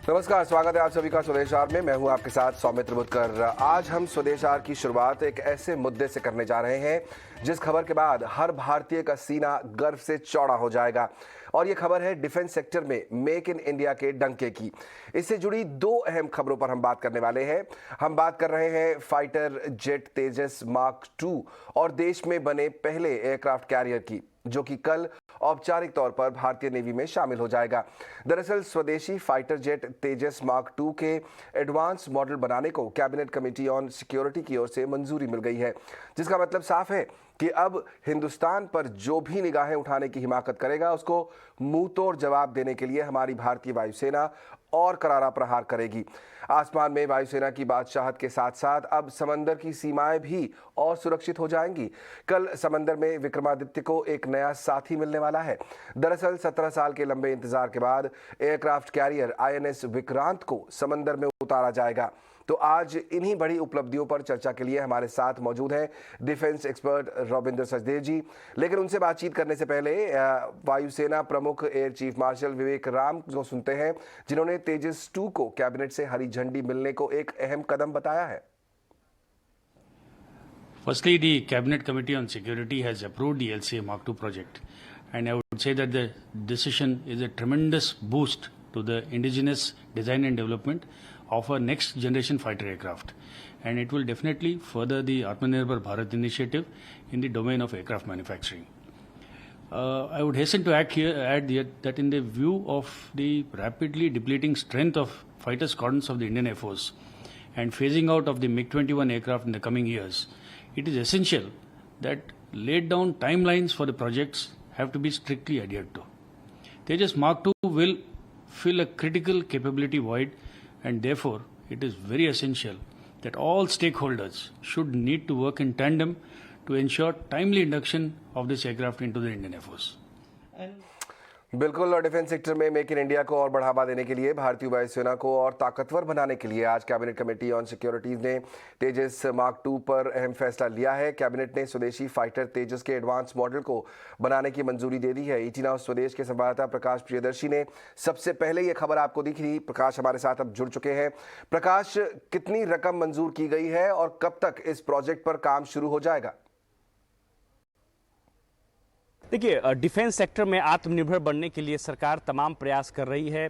नमस्कार, स्वागत है आप सभी का स्वदेश आर में। मैं हूं आपके साथ सौमित्र बुतकर। आज हम स्वदेश आर की शुरुआत एक ऐसे मुद्दे से करने जा रहे हैं जिस खबर के बाद हर भारतीय का सीना गर्व से चौड़ा हो जाएगा। और ये खबर है डिफेंस सेक्टर में मेक इन इंडिया के डंके की। इससे जुड़ी दो अहम खबरों पर हम बात करने वाले हैं। हम बात कर रहे हैं फाइटर जेट तेजस मार्क 2 और देश में बने पहले एयरक्राफ्ट कैरियर की, जो कि कल औपचारिक तौर पर भारतीय नेवी में शामिल हो जाएगा। दरअसल स्वदेशी फाइटर जेट तेजस मार्क 2 के एडवांस मॉडल बनाने को कैबिनेट कमेटी ऑन सिक्योरिटी की ओर से मंजूरी मिल गई है, जिसका मतलब साफ है कि अब हिंदुस्तान पर जो भी निगाहें उठाने की हिमाकत करेगा उसको मुंह तोड़ जवाब देने के लिए हमारी भारतीय वायुसेना और करारा प्रहार करेगी। आसमान में वायुसेना की बादशाहत के साथ साथ अब समंदर की सीमाएं भी और सुरक्षित हो जाएंगी। कल समंदर में विक्रमादित्य को एक नया साथी मिलने वाला है। दरअसल 17 साल के लंबे इंतजार के बाद एयरक्राफ्ट कैरियर INS विक्रांत को समंदर में उतारा जाएगा। तो आज इन्हीं बड़ी उपलब्धियों पर चर्चा के लिए हमारे साथ मौजूद हैं डिफेंस एक्सपर्ट रविंद्र सचदेव जी। लेकिन उनसे बातचीत करने से पहले वायुसेना प्रमुख एयर चीफ मार्शल विवेक राम को सुनते हैं, जिन्होंने तेजस 2 को कैबिनेट से हरी झंडी मिलने को एक अहम कदम बताया है। Firstly, the Cabinet Committee on Security has approved the LCA Mark II project, and I would say that the decision is a tremendous boost to the indigenous design and development of a next generation fighter aircraft, and it will definitely further the Atmanirbhar Bharat initiative in the domain of aircraft manufacturing. I would hasten to add that in the view of the rapidly depleting strength of fighter squadrons of the Indian Air Force and phasing out of the MiG-21 aircraft in the coming years, it is essential that laid down timelines for the projects have to be strictly adhered to. Tejas Mark II will fill a critical capability void, and therefore it is very essential that all stakeholders should need to work in tandem to ensure timely induction of this aircraft into the Indian Air Force. बिल्कुल, और defence sector में make in India को और बढ़ावा देने के लिए भारतीय वायुसेना को और ताकतवर बनाने के लिए आज कैबिनेट कमेटी ऑन सिक्योरिटीज ने तेजस मार्क 2 पर अहम फैसला लिया है। कैबिनेट ने स्वदेशी फाइटर तेजस के एडवांस मॉडल को बनाने की मंजूरी दे दी है। ET नाउ स्वदेश के संवाददाता प्रकाश प्रियदर्शी ने सबसे पहले ये खबर आपको दी थी। प्रकाश हमारे साथ अब जुड़ चुके हैं। प्रकाश, कितनी रकम मंजूर की गई है और कब तक इस प्रोजेक्ट पर काम शुरू हो जाएगा? देखिए, डिफेंस सेक्टर में आत्मनिर्भर बनने के लिए सरकार तमाम प्रयास कर रही है।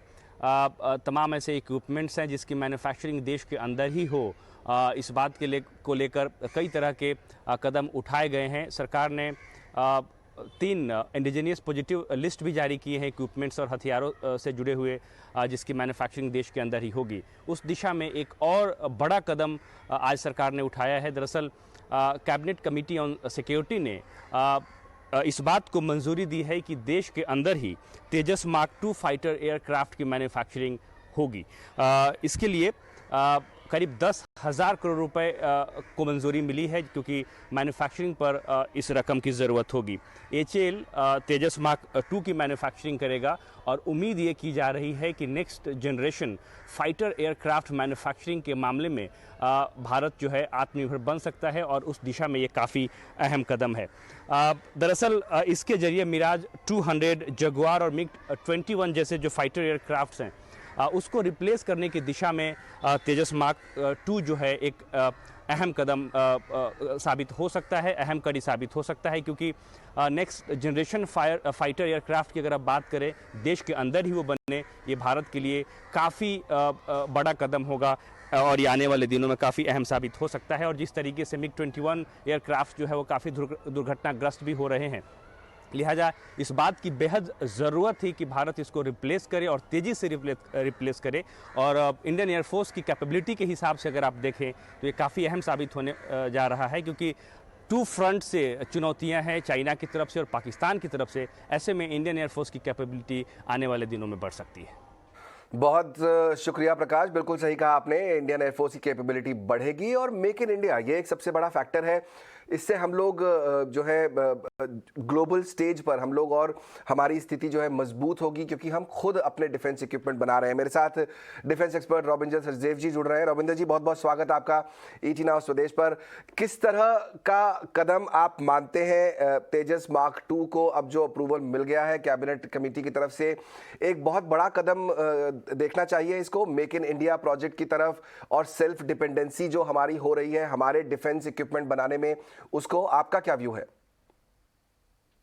तमाम ऐसे इक्विपमेंट्स हैं जिसकी मैन्युफैक्चरिंग देश के अंदर ही हो, इस बात को लेकर कई तरह के कदम उठाए गए हैं। सरकार ने 3 इंडिजीनियस पॉजिटिव लिस्ट भी जारी किए हैं इक्विपमेंट्स और हथियारों से जुड़े हुए, जिसकी मैन्युफैक्चरिंग देश के अंदर ही होगी। उस दिशा में एक और बड़ा कदम आज सरकार ने उठाया है। दरअसल कैबिनेट कमेटी ऑन सिक्योरिटी ने इस बात को मंजूरी दी है कि देश के अंदर ही तेजस मार्क 2 फाइटर एयरक्राफ्ट की मैन्युफैक्चरिंग होगी। इसके लिए करीब 10,000 करोड़ रुपए को मंजूरी मिली है, क्योंकि मैन्युफैक्चरिंग पर इस रकम की ज़रूरत होगी। HAL तेजस मार्क 2 की मैन्युफैक्चरिंग करेगा और उम्मीद ये की जा रही है कि next generation fighter aircraft manufacturing के मामले में भारत जो है आत्मनिर्भर बन सकता है, और उस दिशा में ये काफ़ी अहम कदम है। दरअसल इसके जरिए मिराज 200, जगुआर और MiG-21 जैसे जो फाइटर एयरक्राफ्ट्स हैं उसको रिप्लेस करने की दिशा में तेजस मार्क 2 जो है एक अहम कदम साबित हो सकता है, अहम कड़ी साबित हो सकता है, क्योंकि नेक्स्ट जनरेशन फाइटर एयरक्राफ्ट की अगर आप बात करें देश के अंदर ही वो बनने, ये भारत के लिए काफ़ी बड़ा कदम होगा और ये आने वाले दिनों में काफ़ी अहम साबित हो सकता है। और जिस तरीके से MiG-21 एयरक्राफ्ट जो है वो काफ़ी दुर्घटनाग्रस्त भी हो रहे हैं, लिहाजा इस बात की बेहद ज़रूरत थी कि भारत इसको रिप्लेस करे और तेज़ी से रिप्लेस करे। और इंडियन एयरफोर्स की कैपेबिलिटी के हिसाब से अगर आप देखें तो ये काफ़ी अहम साबित होने जा रहा है, क्योंकि 2 फ्रंट से चुनौतियां हैं, चाइना की तरफ से और पाकिस्तान की तरफ से। ऐसे में इंडियन एयरफोर्स की कैपेबिलिटी आने वाले दिनों में बढ़ सकती है। बहुत शुक्रिया प्रकाश, बिल्कुल सही कहा आपने। इंडियन एयरफोर्स की कैपेबिलिटी बढ़ेगी और मेक इन इंडिया ये एक सबसे बड़ा फैक्टर है। इससे हम लोग जो है ग्लोबल स्टेज पर हम लोग और हमारी स्थिति जो है मजबूत होगी, क्योंकि हम खुद अपने डिफेंस इक्विपमेंट बना रहे हैं। मेरे साथ डिफेंस एक्सपर्ट रविंदर सचदेव जी जुड़ रहे हैं। रविंदर जी, बहुत बहुत स्वागत आपका ईटी नाउ स्वदेश पर। किस तरह का कदम आप मानते हैं तेजस मार्क 2 को अब जो अप्रूवल मिल गया है कैबिनेट कमेटी की तरफ से, एक बहुत बड़ा कदम देखना चाहिए इसको मेक इन इंडिया प्रोजेक्ट की तरफ, और सेल्फ डिपेंडेंसी जो हमारी हो रही है हमारे डिफेंस इक्विपमेंट बनाने में, उसको आपका क्या व्यू है?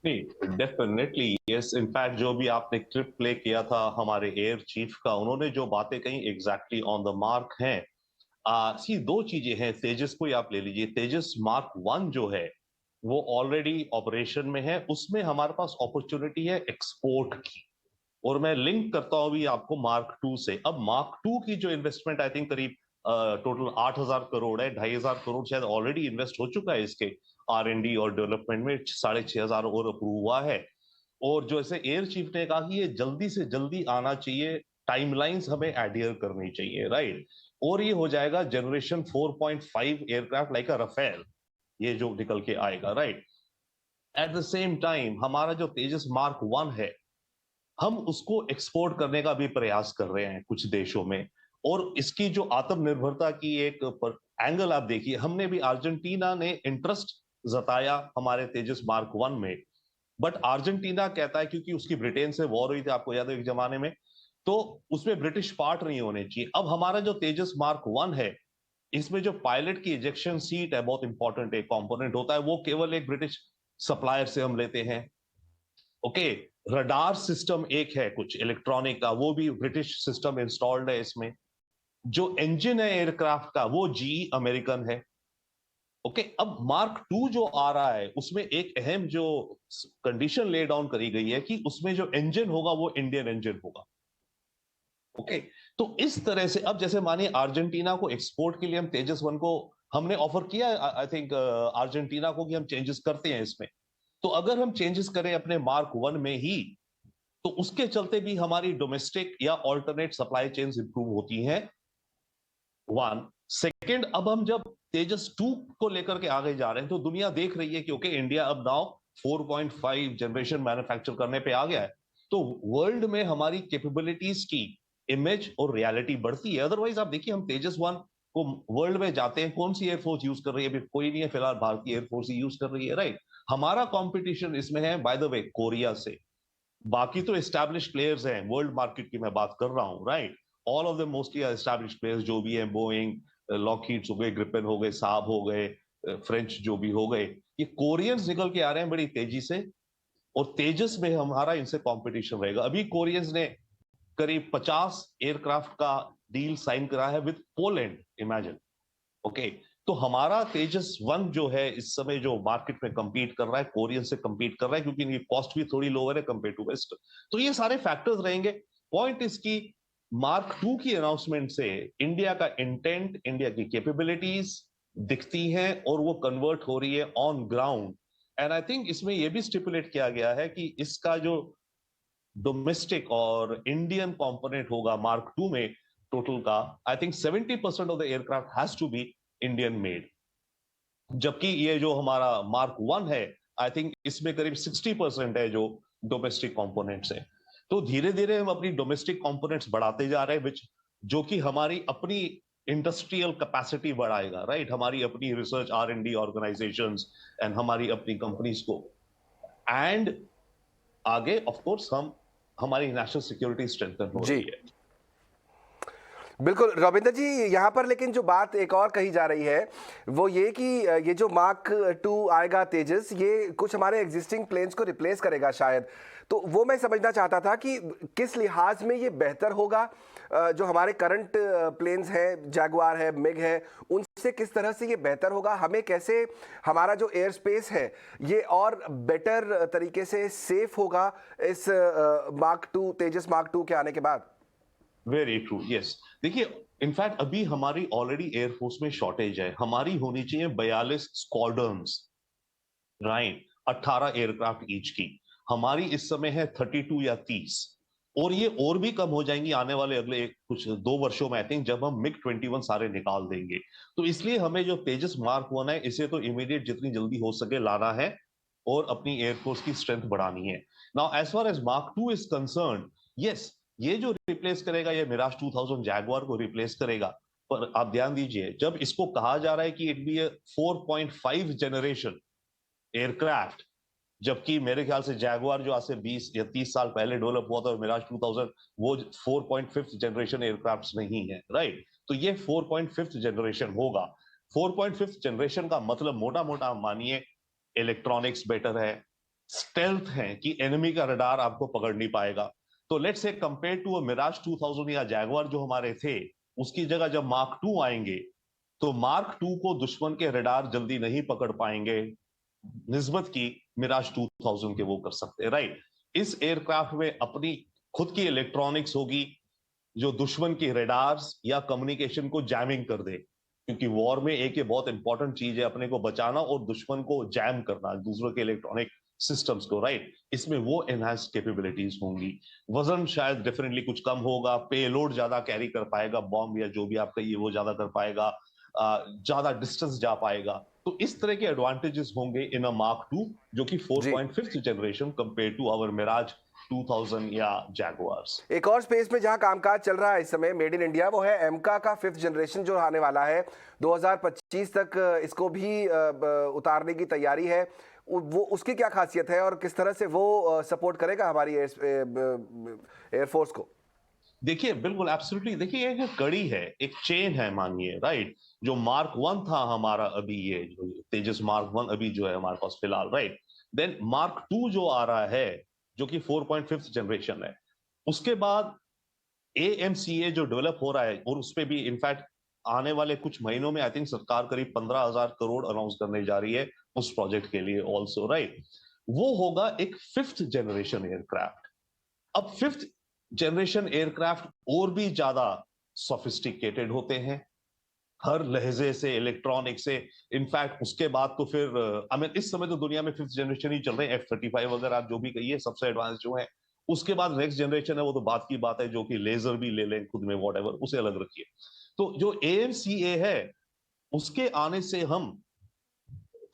नहीं, डेफिनेटली यस। इनफैक्ट जो भी आपने क्लिप प्ले किया था हमारे एयर चीफ का, उन्होंने जो बातें कही एग्जैक्टली ऑन द मार्क हैं। सी दो चीजें हैं, तेजस को ही आप ले लीजिए। तेजस मार्क 1 जो है वो ऑलरेडी ऑपरेशन में है, उसमें हमारे पास अपॉर्चुनिटी है एक्सपोर्ट की, और मैं लिंक करता हूं अभी आपको मार्क 2 से। अब मार्क 2 की जो इन्वेस्टमेंट आई थिंक करीब टोटल 8,000 करोड़ है, 2,500 करोड़ शायद ऑलरेडी इन्वेस्ट हो चुका है इसके R&D और डेवलपमेंट में, 6,500 और अप्रूव हुआ है। और जो ऐसे एयर चीफ ने कहा कि ये जल्दी से जल्दी आना चाहिए, टाइमलाइंस हमें एडियर करनी चाहिए, राइट। और ये हो जाएगा generation 4.5 aircraft like a Rafale, ये जो निकल के आएगा, right. At the same time हमारा जो तेजस मार्क 1 है, हम उसको एक्सपोर्ट करने का भी प्रयास कर रहे हैं कुछ देशों में। और इसकी जो आत्मनिर्भरता की एक एंगल आप देखिए, हमने भी अर्जेंटीना ने इंटरेस्ट जताया हमारे तेजस मार्क 1 में, बट अर्जेंटीना कहता है क्योंकि उसकी ब्रिटेन से वॉर हुई थी, आपको याद है एक जमाने में, तो उसमें ब्रिटिश पार्ट नहीं होने चाहिए। अब हमारा जो तेजस मार्क 1 है, इसमें जो पायलट की इजेक्शन सीट है, बहुत इंपॉर्टेंट एक कंपोनेंट होता है, वो केवल एक ब्रिटिश सप्लायर से हम लेते हैं। ओके, रडार सिस्टम एक है कुछ इलेक्ट्रॉनिक का, वो भी ब्रिटिश सिस्टम इंस्टॉल्ड है इसमें। जो इंजन है एयरक्राफ्ट का, वो GE अमेरिकन है। ओके, अब मार्क 2 जो आ रहा है, उसमें एक अहम जो कंडीशन ले डाउन करी गई है कि उसमें जो इंजन होगा वो इंडियन इंजन होगा। ओके, तो इस तरह से अब जैसे मानिए अर्जेंटीना को एक्सपोर्ट के लिए हम तेजस 1 को हमने ऑफर किया, आई थिंक अर्जेंटीना को, कि हम चेंजेस करते हैं इसमें। तो अगर हम चेंजेस करें अपने मार्क 1 में ही, तो उसके चलते भी हमारी डोमेस्टिक या ऑल्टरनेट सप्लाई चेन्स इंप्रूव होती हैं। 1 सेकेंड, अब हम जब तेजस 2 को लेकर के आगे जा रहे हैं, तो दुनिया देख रही है कि ओके, इंडिया अब नाउ 4.5 जनरेशन मैन्युफैक्चर करने पे आ गया है, तो वर्ल्ड में हमारी कैपेबिलिटीज की इमेज और रियलिटी बढ़ती है। अदरवाइज आप देखिए, हम तेजस 1 को वर्ल्ड में जाते हैं, कौन सी एयरफोर्स यूज कर रही है? अभी कोई नहीं है फिलहाल, भारतीय एयरफोर्स ही यूज कर रही है, राइट। हमारा कंपटीशन इसमें है बाय द वे कोरिया से। बाकी तो एस्टैब्लिश प्लेयर्स हैं, वर्ल्ड मार्केट की मैं बात कर रहा हूं, right. All of them mostly establish players जो भी हैं, बोइंग, लॉकहीड्स हो गए, ग्रिपेन हो गए, साब हो गए, फ्रेंच जो भी हो गए, ये कोरियंस निकल के आ रहे हैं बड़ी तेजी से, और तेजस में हमारा इनसे कंपटीशन रहेगा। अभी कोरियंस ने करीब 50 एयरक्राफ्ट का डील साइन करा है विद पोलैंड, इमेजिन। ओके, तो हमारा तेजस 1 जो है इस समय जो मार्केट में compete कर रहा है, कोरियन से compete कर रहा है, क्योंकि इनकी कॉस्ट भी थोड़ी लोअर है कंपेयर टू वेस्ट। तो ये सारे फैक्टर्स रहेंगे। पॉइंट इसकी मार्क 2 की अनाउंसमेंट से इंडिया का इंटेंट, इंडिया की कैपेबिलिटीज दिखती हैं, और वो कन्वर्ट हो रही है on ground. And I think इसमें यह भी स्टिपुलेट किया गया है कि इसका जो डोमेस्टिक और इंडियन कंपोनेंट होगा मार्क 2 में टोटल का, I think 70% of the aircraft has to be Indian made. जबकि ये जो हमारा मार्क 1 है, आई थिंक इसमें करीब 60% है जो डोमेस्टिक कंपोनेंट्स है। तो धीरे धीरे हम अपनी डोमेस्टिक कंपोनेंट्स बढ़ाते जा रहे हैं, जो कि हमारी अपनी इंडस्ट्रियल कैपेसिटी बढ़ाएगा, राइट। हमारी अपनी रिसर्च R&D ऑर्गेनाइजेशंस एंड हमारी अपनी कंपनीज को, एंड आगे ऑफ कोर्स हम हमारी नेशनल सिक्योरिटी स्ट्रेंथन हो रही है। बिल्कुल रविंदर जी, यहाँ पर लेकिन जो बात एक और कही जा रही है वो ये कि ये जो मार्क 2 आएगा तेजस, ये कुछ हमारे एग्जिस्टिंग प्लेन्स को रिप्लेस करेगा शायद। तो वो मैं समझना चाहता था कि किस लिहाज में ये बेहतर होगा, जो हमारे करंट प्लेन्स हैं, जैगुआर है, मिग है, उनसे किस तरह से ये बेहतर होगा? हमें कैसे हमारा जो एयर स्पेस है ये और बेटर तरीके से सेफ होगा इस मार्क 2, तेजस मार्क 2 के आने के बाद? Very true, yes. देखिए, इनफैक्ट अभी हमारी ऑलरेडी एयरफोर्स में शॉर्टेज है। हमारी होनी चाहिए 42 स्क्वाड्रन्स, राइट, 18 एयरक्राफ्ट ईच की। हमारी इस समय है 32 या 30, और ये और भी कम हो जाएंगी आने वाले अगले कुछ 2 वर्षों में, आई थिंक, जब हम मिग 21 सारे निकाल देंगे। तो इसलिए हमें जो तेजस मार्क 1 है, इसे तो इमीडिएट जितनी जल्दी हो सके लाना है। और अपनी एयरफोर्स की स्ट्रेंथ बढ़ानी है। Now as far as Mark 2 is concerned, yes, ये जो रिप्लेस करेगा ये मिराज 2000 जैगुआर को रिप्लेस करेगा, पर आप ध्यान दीजिए जब इसको कहा जा रहा है कि it be A 4.5 generation aircraft, जबकि मेरे ख्याल से जैगुआर जो आज से 20 या 30 साल पहले डेवलप हुआ था और मिराज 2000 वो 4.5 जनरेशन एयरक्राफ्ट नहीं है, राइट? तो ये 4.5 जनरेशन होगा। 4.5 जनरेशन का मतलब मोटा मोटा मानिए इलेक्ट्रॉनिक्स बेटर है, स्टेल्थ है कि एनिमी का रडार आपको पकड़ नहीं पाएगा। तो let's say compare to Miraj 2000 या जैगुआर जो हमारे थे, उसकी जगह जब Mark 2 आएंगे तो Mark 2 को दुश्मन के रडार जल्दी नहीं पकड़ पाएंगे निस्बत की मिराज 2000 के वो कर सकते हैं, राइट? इस एयरक्राफ्ट में अपनी खुद की इलेक्ट्रॉनिक्स होगी जो दुश्मन की रडार्स या कम्युनिकेशन को जैमिंग कर दे, क्योंकि वॉर में एक ये बहुत इंपॉर्टेंट चीज है अपने को बचाना और दुश्मन को जैम करना, दूसरों के इलेक्ट्रॉनिक सिस्टम्स को, राइट? इसमें वो एनहांस्ड कैपेबिलिटीज होंगी। वजन शायद डेफिनेटली कुछ कम होगा, पेलोड ज्यादा कैरी कर पाएगा, बॉम्ब या जो भी आप कहिए वो ज्यादा कर पाएगा, ज्यादा डिस्टेंस जा पाएगा। तो इस तरह के एडवांटेजेस होंगे इन अ Mark 2 जो कि 4.5 generation compare to our Mirage 2000 या जैगुआर्स। एक और स्पेस में जहां कामकाज चल रहा है इस समय मेड इन इंडिया, वो है एमका का 5th जनरेशन जो आने वाला है 2025 तक, इसको भी उतारने की तैयारी है। वो उसकी क्या खासियत है और किस तरह से वो सपोर्ट करेगा हमारी एयरफोर्स को? देखिए बिल्कुल एब्सोल्युटली, देखिए एक कड़ी है, एक चेन है मानिए, राइट? जो Mark 1 था हमारा, अभी ये जो तेजस Mark 1 अभी जो है हमारे पास फिलहाल, राइट? देन Mark 2 जो आ रहा है जो कि 4.5 जनरेशन है, उसके बाद AMCA जो डेवलप हो रहा है और उस पे भी इनफैक्ट आने वाले कुछ महीनों में आई थिंक सरकार करीब 15,000 करोड़ अनाउंस करने जा रही है उस प्रोजेक्ट के लिए ऑल्सो, राइट? वो होगा एक 5th जनरेशन एयरक्राफ्ट। अब 5th जनरेशन एयरक्राफ्ट और भी ज्यादा सोफिस्टिकेटेड होते हैं हर लहजे से, इलेक्ट्रॉनिक से। इनफैक्ट उसके बाद तो फिर आई मीन इस समय तो दुनिया में 5th जनरेशन ही चल रहे हैं, F-35 वगैरह आप जो भी कहिए सबसे एडवांस जो है। उसके बाद नेक्स्ट जनरेशन है, वो तो बात की बात है, जो कि लेजर भी ले लें खुद में, व्हाटएवर, उसे अलग रखिए। तो जो AMCA है उसके आने से हम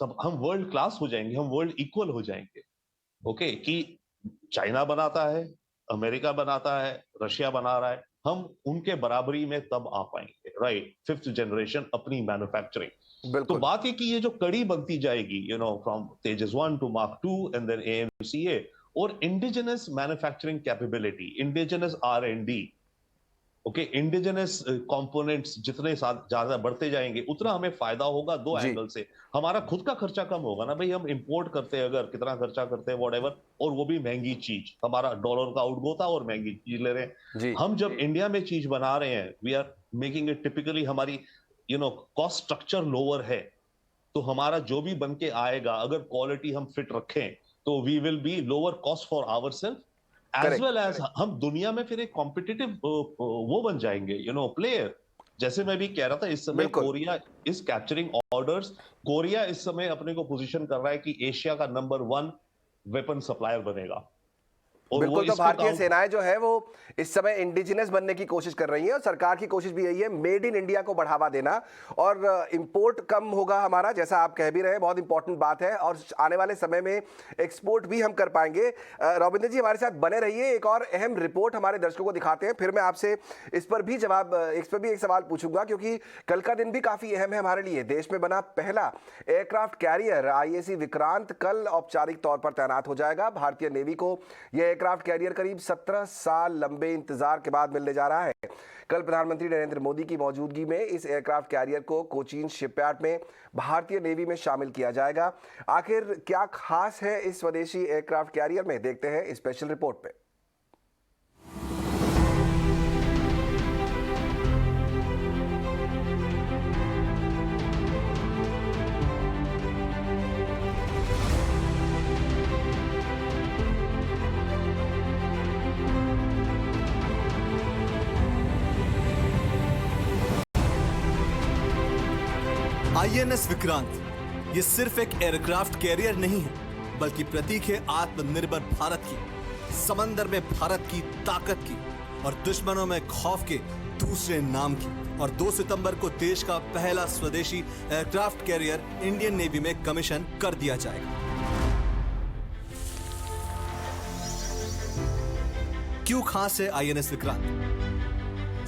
वर्ल्ड क्लास हो जाएंगे, हम वर्ल्ड इक्वल हो जाएंगे। ओके, कि चाइना बनाता है, अमेरिका बनाता है, रशिया बना रहा है, हम उनके बराबरी में तब आ पाएंगे, राइट? 5th जनरेशन अपनी मैन्युफैक्चरिंग। तो बात है कि ये जो कड़ी बनती जाएगी, you know, from Tejas 1 to Mark 2 and then AMCA, और indigenous manufacturing capability, indigenous R&D, okay, indigenous components जितने ज्यादा बढ़ते जाएंगे उतना हमें फायदा होगा दो एंगल से। हमारा खुद का खर्चा कम होगा ना भाई, हम इंपोर्ट करते हैं अगर, कितना खर्चा करते हैं व्हाटएवर, और वो भी महंगी चीज, हमारा डॉलर का आउटगो था और महंगी चीज ले रहे हैं। हम जब इंडिया में चीज बना रहे हैं, we are making it typically, हमारी you know cost structure lower है, तो हमारा जो भी बन के आएगा अगर क्वालिटी हम फिट रखें तो we will be lower cost for ourself, as well as हम दुनिया में फिर एक कॉम्पिटिटिव वो बन जाएंगे, यू नो, प्लेयर। जैसे मैं भी कह रहा था, इस समय Korea is capturing orders. Korea इस समय अपने को पोजीशन कर रहा है कि एशिया का नंबर 1 वेपन सप्लायर बनेगा। बिल्कुल, तो भारतीय सेनाएं जो है वो इस समय इंडिजिनस बनने की कोशिश कर रही है और सरकार की कोशिश भी यही है मेड इन इंडिया को बढ़ावा देना, और इंपोर्ट कम होगा हमारा, जैसा आप कह भी रहे हैं, बहुत इंपॉर्टेंट बात है, और आने वाले समय में एक्सपोर्ट भी हम कर पाएंगे। रविंद्र जी हमारे साथ बने रहिए, एक और अहम रिपोर्ट हमारे दर्शकों को दिखाते हैं, फिर मैं आपसे इस पर भी एक सवाल पूछूंगा, क्योंकि कल का दिन भी काफी अहम है हमारे लिए। देश में बना पहला एयरक्राफ्ट कैरियर IAC विक्रांत कल औपचारिक तौर पर तैनात हो जाएगा। भारतीय नेवी को यह एयरक्राफ्ट कैरियर करीब 17 साल लंबे इंतजार के बाद मिलने जा रहा है। कल प्रधानमंत्री नरेंद्र मोदी की मौजूदगी में इस एयरक्राफ्ट कैरियर को कोचीन शिपयार्ड में भारतीय नेवी में शामिल किया जाएगा। आखिर क्या खास है इस स्वदेशी एयरक्राफ्ट कैरियर में, देखते हैं इस स्पेशल रिपोर्ट पे। INS विक्रांत ये सिर्फ एक एयरक्राफ्ट कैरियर नहीं है, बल्कि प्रतीक है आत्मनिर्भर भारत की, समंदर में भारत की ताकत की और दुश्मनों में खौफ के दूसरे नाम की। और 2 सितंबर को देश का पहला स्वदेशी एयरक्राफ्ट कैरियर इंडियन नेवी में कमीशन कर दिया जाएगा। क्यों खास है आईएनएस विक्रांत?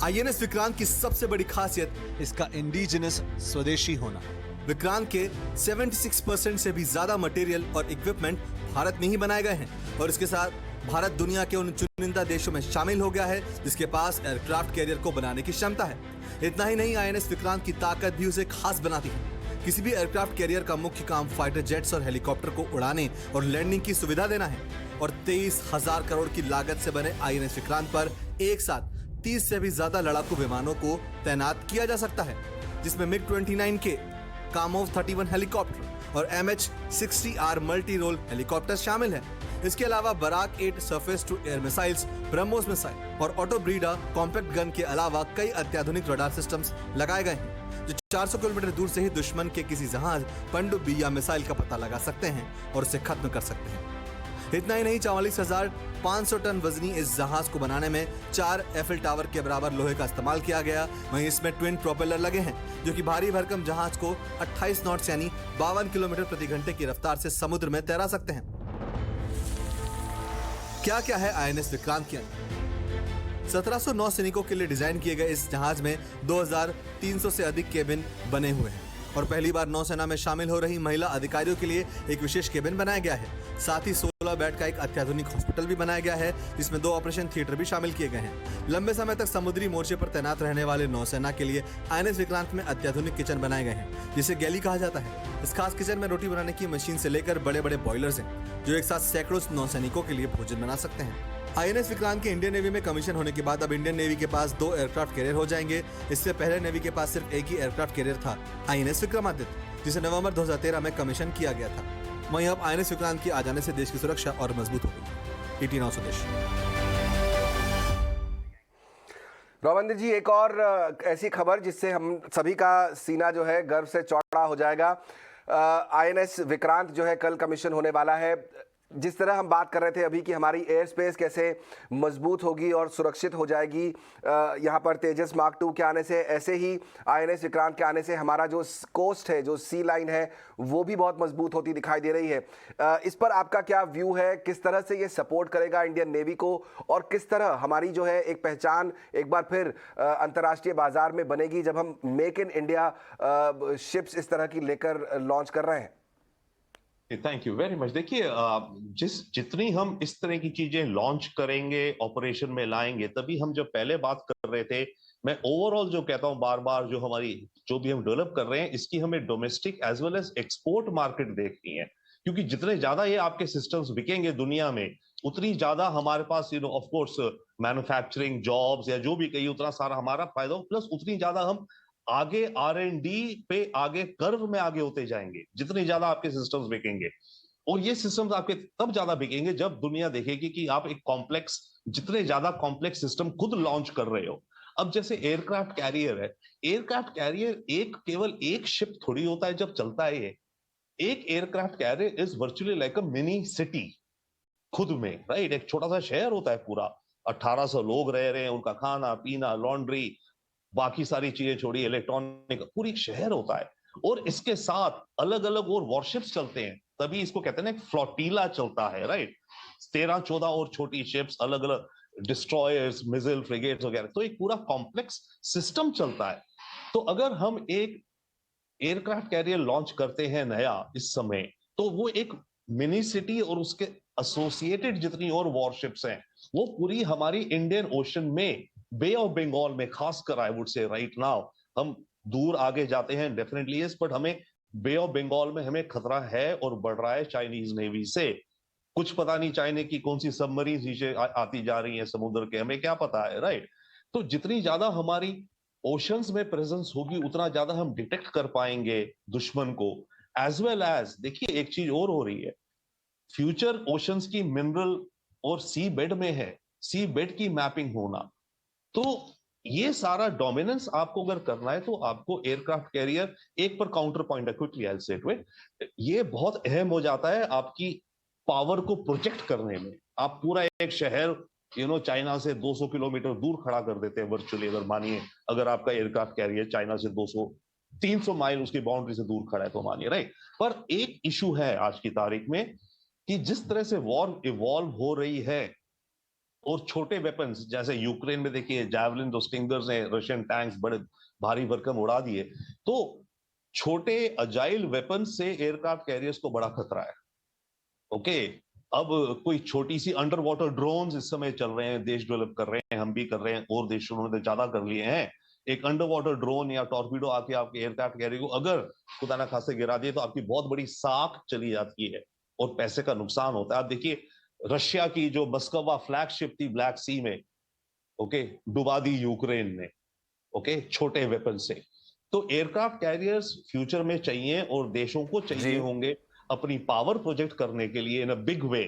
आईएनएस विक्रांत की सबसे बड़ी खासियत इसका इंडिजिनस स्वदेशी होना। विक्रांत के 76% से भी ज्यादा मटेरियल और इक्विपमेंट भारत में ही बनाए गए हैं और इसके साथ भारत दुनिया के उन चुनिंदा देशों में शामिल हो गया है जिसके पास एयरक्राफ्ट कैरियर को बनाने की क्षमता है। इतना ही नहीं, आईएनएस विक्रांत की ताकत भी उसे खास बनाती है। किसी भी एयरक्राफ्ट कैरियर का मुख्य काम फाइटर जेट्स और हेलीकॉप्टर को उड़ाने और लैंडिंग की सुविधा देना है और 23,000 करोड़ की लागत से बने आईएनएस विक्रांत पर एक साथ 30 से भी ज्यादा लड़ाकू विमानों को तैनात किया जा सकता है, जिसमें MiG-29 के कामोव 31 हेलीकॉप्टर और MH-60R मल्टी रोल हेलीकॉप्टर शामिल है। इसके अलावा Barak 8 surface to air missiles, BrahMos missile और ऑटो ब्रीडा कॉम्पैक्ट गन के अलावा कई अत्याधुनिक रडार सिस्टम्स लगाए गए हैं जो 400 किलोमीटर दूर से ही दुश्मन के किसी जहाज, पनडुब्बी या मिसाइल का पता लगा सकते हैं और उसे खत्म कर सकते हैं। इतना ही नहीं, 44,500 टन वजनी इस जहाज को बनाने में 4 एफिल टावर के बराबर लोहे का इस्तेमाल किया गया। वहीं इसमें ट्विन प्रोपेलर लगे हैं जो कि भारी भरकम जहाज को 28 नॉट्स यानी 52 किलोमीटर प्रति घंटे की रफ्तार से समुद्र में तैरा सकते हैं। क्या क्या है आईएनएस विक्रांत के अंदर? 1709 सैनिकों के लिए डिजाइन किए गए इस जहाज में 2300 से अधिक केबिन बने हुए हैं और पहली बार नौसेना में शामिल हो रही महिला अधिकारियों के लिए एक विशेष केबिन बनाया गया है। साथ ही 16 बेड का एक अत्याधुनिक हॉस्पिटल भी बनाया गया है जिसमें 2 ऑपरेशन थिएटर भी शामिल किए गए हैं। लंबे समय तक समुद्री मोर्चे पर तैनात रहने वाले नौसेना के लिए आईएनएस विक्रांत में अत्याधुनिक किचन बनाए गए हैं जिसे गैली कहा जाता है। इस खास किचन में रोटी बनाने की मशीन से लेकर बड़े बड़े बॉयलर्स हैं जो एक साथ सैकड़ों नौसैनिकों के लिए भोजन बना सकते हैं। आईएनएस विक्रांत के इंडियन नेवी में कमीशन होने के बाद अब इंडियन नेवी के पास 2 एयरक्राफ्ट कैरियर हो जाएंगे। इससे पहले नेवी के पास सिर्फ एक ही एयरक्राफ्ट कैरियर था, आईएनएस विक्रमादित्य, जिसे नवंबर 2013 में कमीशन किया गया था। वहीं अब आईएनएस विक्रांत के आ जाने से देश की सुरक्षा और मजबूत हो गई। ET नाउ स्वदेश। रविंद्र जी, एक और ऐसी खबर जिससे हम सभी का सीना जो है गर्व से चौड़ा हो जाएगा। आईएनएस विक्रांत जो है कल कमीशन होने वाला है। जिस तरह हम बात कर रहे थे अभी कि हमारी एयर स्पेस कैसे मजबूत होगी और सुरक्षित हो जाएगी यहाँ पर तेजस मार्क 2 के आने से, ऐसे ही आईएनएस विक्रांत के आने से हमारा जो कोस्ट है, जो सी लाइन है, वो भी बहुत मजबूत होती दिखाई दे रही है। इस पर आपका क्या व्यू है? किस तरह से ये सपोर्ट करेगा इंडियन नेवी को और किस तरह हमारी जो है एक पहचान एक बार फिर अंतर्राष्ट्रीय बाजार में बनेगी जब हम मेक इन इंडिया शिप्स इस तरह की लेकर लॉन्च कर रहे हैं? Thank you very much. देखिए, जितनी हम इस तरह की चीजें लॉन्च करेंगे, ऑपरेशन में लाएंगे, तभी हम जब पहले बात कर रहे थे, मैं ओवरऑल जो कहता हूं बार बार, जो भी हम डेवलप कर रहे हैं, इसकी हमें domestic as well as export market देखनी है। क्योंकि जितने ज्यादा ये आपके सिस्टम्स बिकेंगे दुनिया में, उतनी ज्यादा हमारे पास ऑफ कोर्स मैन्युफैक्चरिंग जॉब्स या जो भी कहिए, उतना सारा हमारा फायदा हो, प्लस उतनी ज्यादा हम आगे R&D पे आगे कर्व में आगे होते जाएंगे जितनी ज्यादा आपके सिस्टम्स बिकेंगे। और ये सिस्टम्स आपके तब ज्यादा बिकेंगे जब दुनिया देखेगी कि आप एक कॉम्प्लेक्स, जितने ज्यादा कॉम्प्लेक्स सिस्टम खुद लॉन्च कर रहे हो। अब जैसे एयरक्राफ्ट कैरियर है, एयरक्राफ्ट कैरियर केवल एक शिप थोड़ी होता है जब चलता है। ये एक aircraft carrier is virtually like a mini city खुद में, राइट? एक छोटा सा शहर होता है पूरा, 1800 लोग रह रहे हैं, उनका खाना पीना, लॉन्ड्री, बाकी सारी चीजें छोड़ी, इलेक्ट्रॉनिक, पूरी एक शहर होता है। और इसके साथ अलग अलग और वॉरशिप्स चलते हैं, तभी इसको कहते हैं ना एक फ्लोटीला चलता है, राइट? 13-14 और छोटी शिप्स, अलग अलग डिस्ट्रॉयर्स, मिसाइल फ्रिगेट्स वगैरह, तो एक पूरा कॉम्प्लेक्स सिस्टम चलता है। तो अगर हम एक एयरक्राफ्ट कैरियर लॉन्च करते हैं नया इस समय, तो वो एक मिनी सिटी और उसके एसोसिएटेड जितनी और वॉरशिप्स हैं, वो पूरी हमारी इंडियन ओशन में, बे ऑफ बंगाल में खासकर, I would say right now, हम दूर आगे जाते हैं डेफिनेटली यस, बट हमें बे ऑफ बंगाल में हमें खतरा है और बढ़ रहा है चाइनीज नेवी से। कुछ पता नहीं चाइना की कौन सी सबमरीन नीचे आती जा रही है समुद्र के, हमें क्या पता है, राइट? तो जितनी ज्यादा हमारी ओशंस में प्रेजेंस होगी, उतना ज्यादा हम डिटेक्ट कर पाएंगे दुश्मन को। एज वेल एज देखिए एक चीज और हो रही है, फ्यूचर ओशंस की मिनरल और सी बेड में है, सी बेड की मैपिंग होना। तो ये सारा डोमिनेंस आपको अगर करना है तो आपको एयरक्राफ्ट कैरियर एक पर काउंटर पॉइंट है, क्विकली आई से इट, ये बहुत अहम हो जाता है आपकी पावर को प्रोजेक्ट करने में। आप पूरा एक शहर चाइना से 200 किलोमीटर दूर खड़ा कर देते हैं वर्चुअली, अगर मानिए अगर आपका एयरक्राफ्ट कैरियर चाइना से 200-300 माइल उसकी बाउंड्री से दूर खड़ा है तो मानिए, राइट? पर एक इशू है आज की तारीख में कि जिस तरह से वॉर इवॉल्व हो रही है, और छोटे वेपन्स जैसे यूक्रेन में देखिए जैवलिन, दो स्टिंगर्स ने रशियन टैंक्स बड़े भारी भरकम उड़ा दिए। तो छोटे अजाइल वेपन्स से एयरक्राफ्ट कैरियर्स को बड़ा खतरा है। ओके, अब कोई छोटी सी अंडर वाटर ड्रोन्स इस समय चल रहे हैं, देश डेवलप कर रहे हैं, हम भी कर रहे हैं, और देशों ने ज्यादा कर लिए हैं। एक अंडर वाटर ड्रोन या टॉर्पीडो आके आपके एयरक्राफ्ट कैरियर को अगर खुदा ना खासे गिरा दिए तो आपकी बहुत बड़ी साख चली जाती है और पैसे का नुकसान होता है। आप देखिए रशिया की जो मस्कवा फ्लैगशिप थी ब्लैक सी में, ओके, डुबा दी यूक्रेन ने, ओके, छोटे वेपन से। तो एयरक्राफ्ट कैरियर्स फ्यूचर में चाहिए और देशों को चाहिए होंगे अपनी पावर प्रोजेक्ट करने के लिए इन अ बिग वे,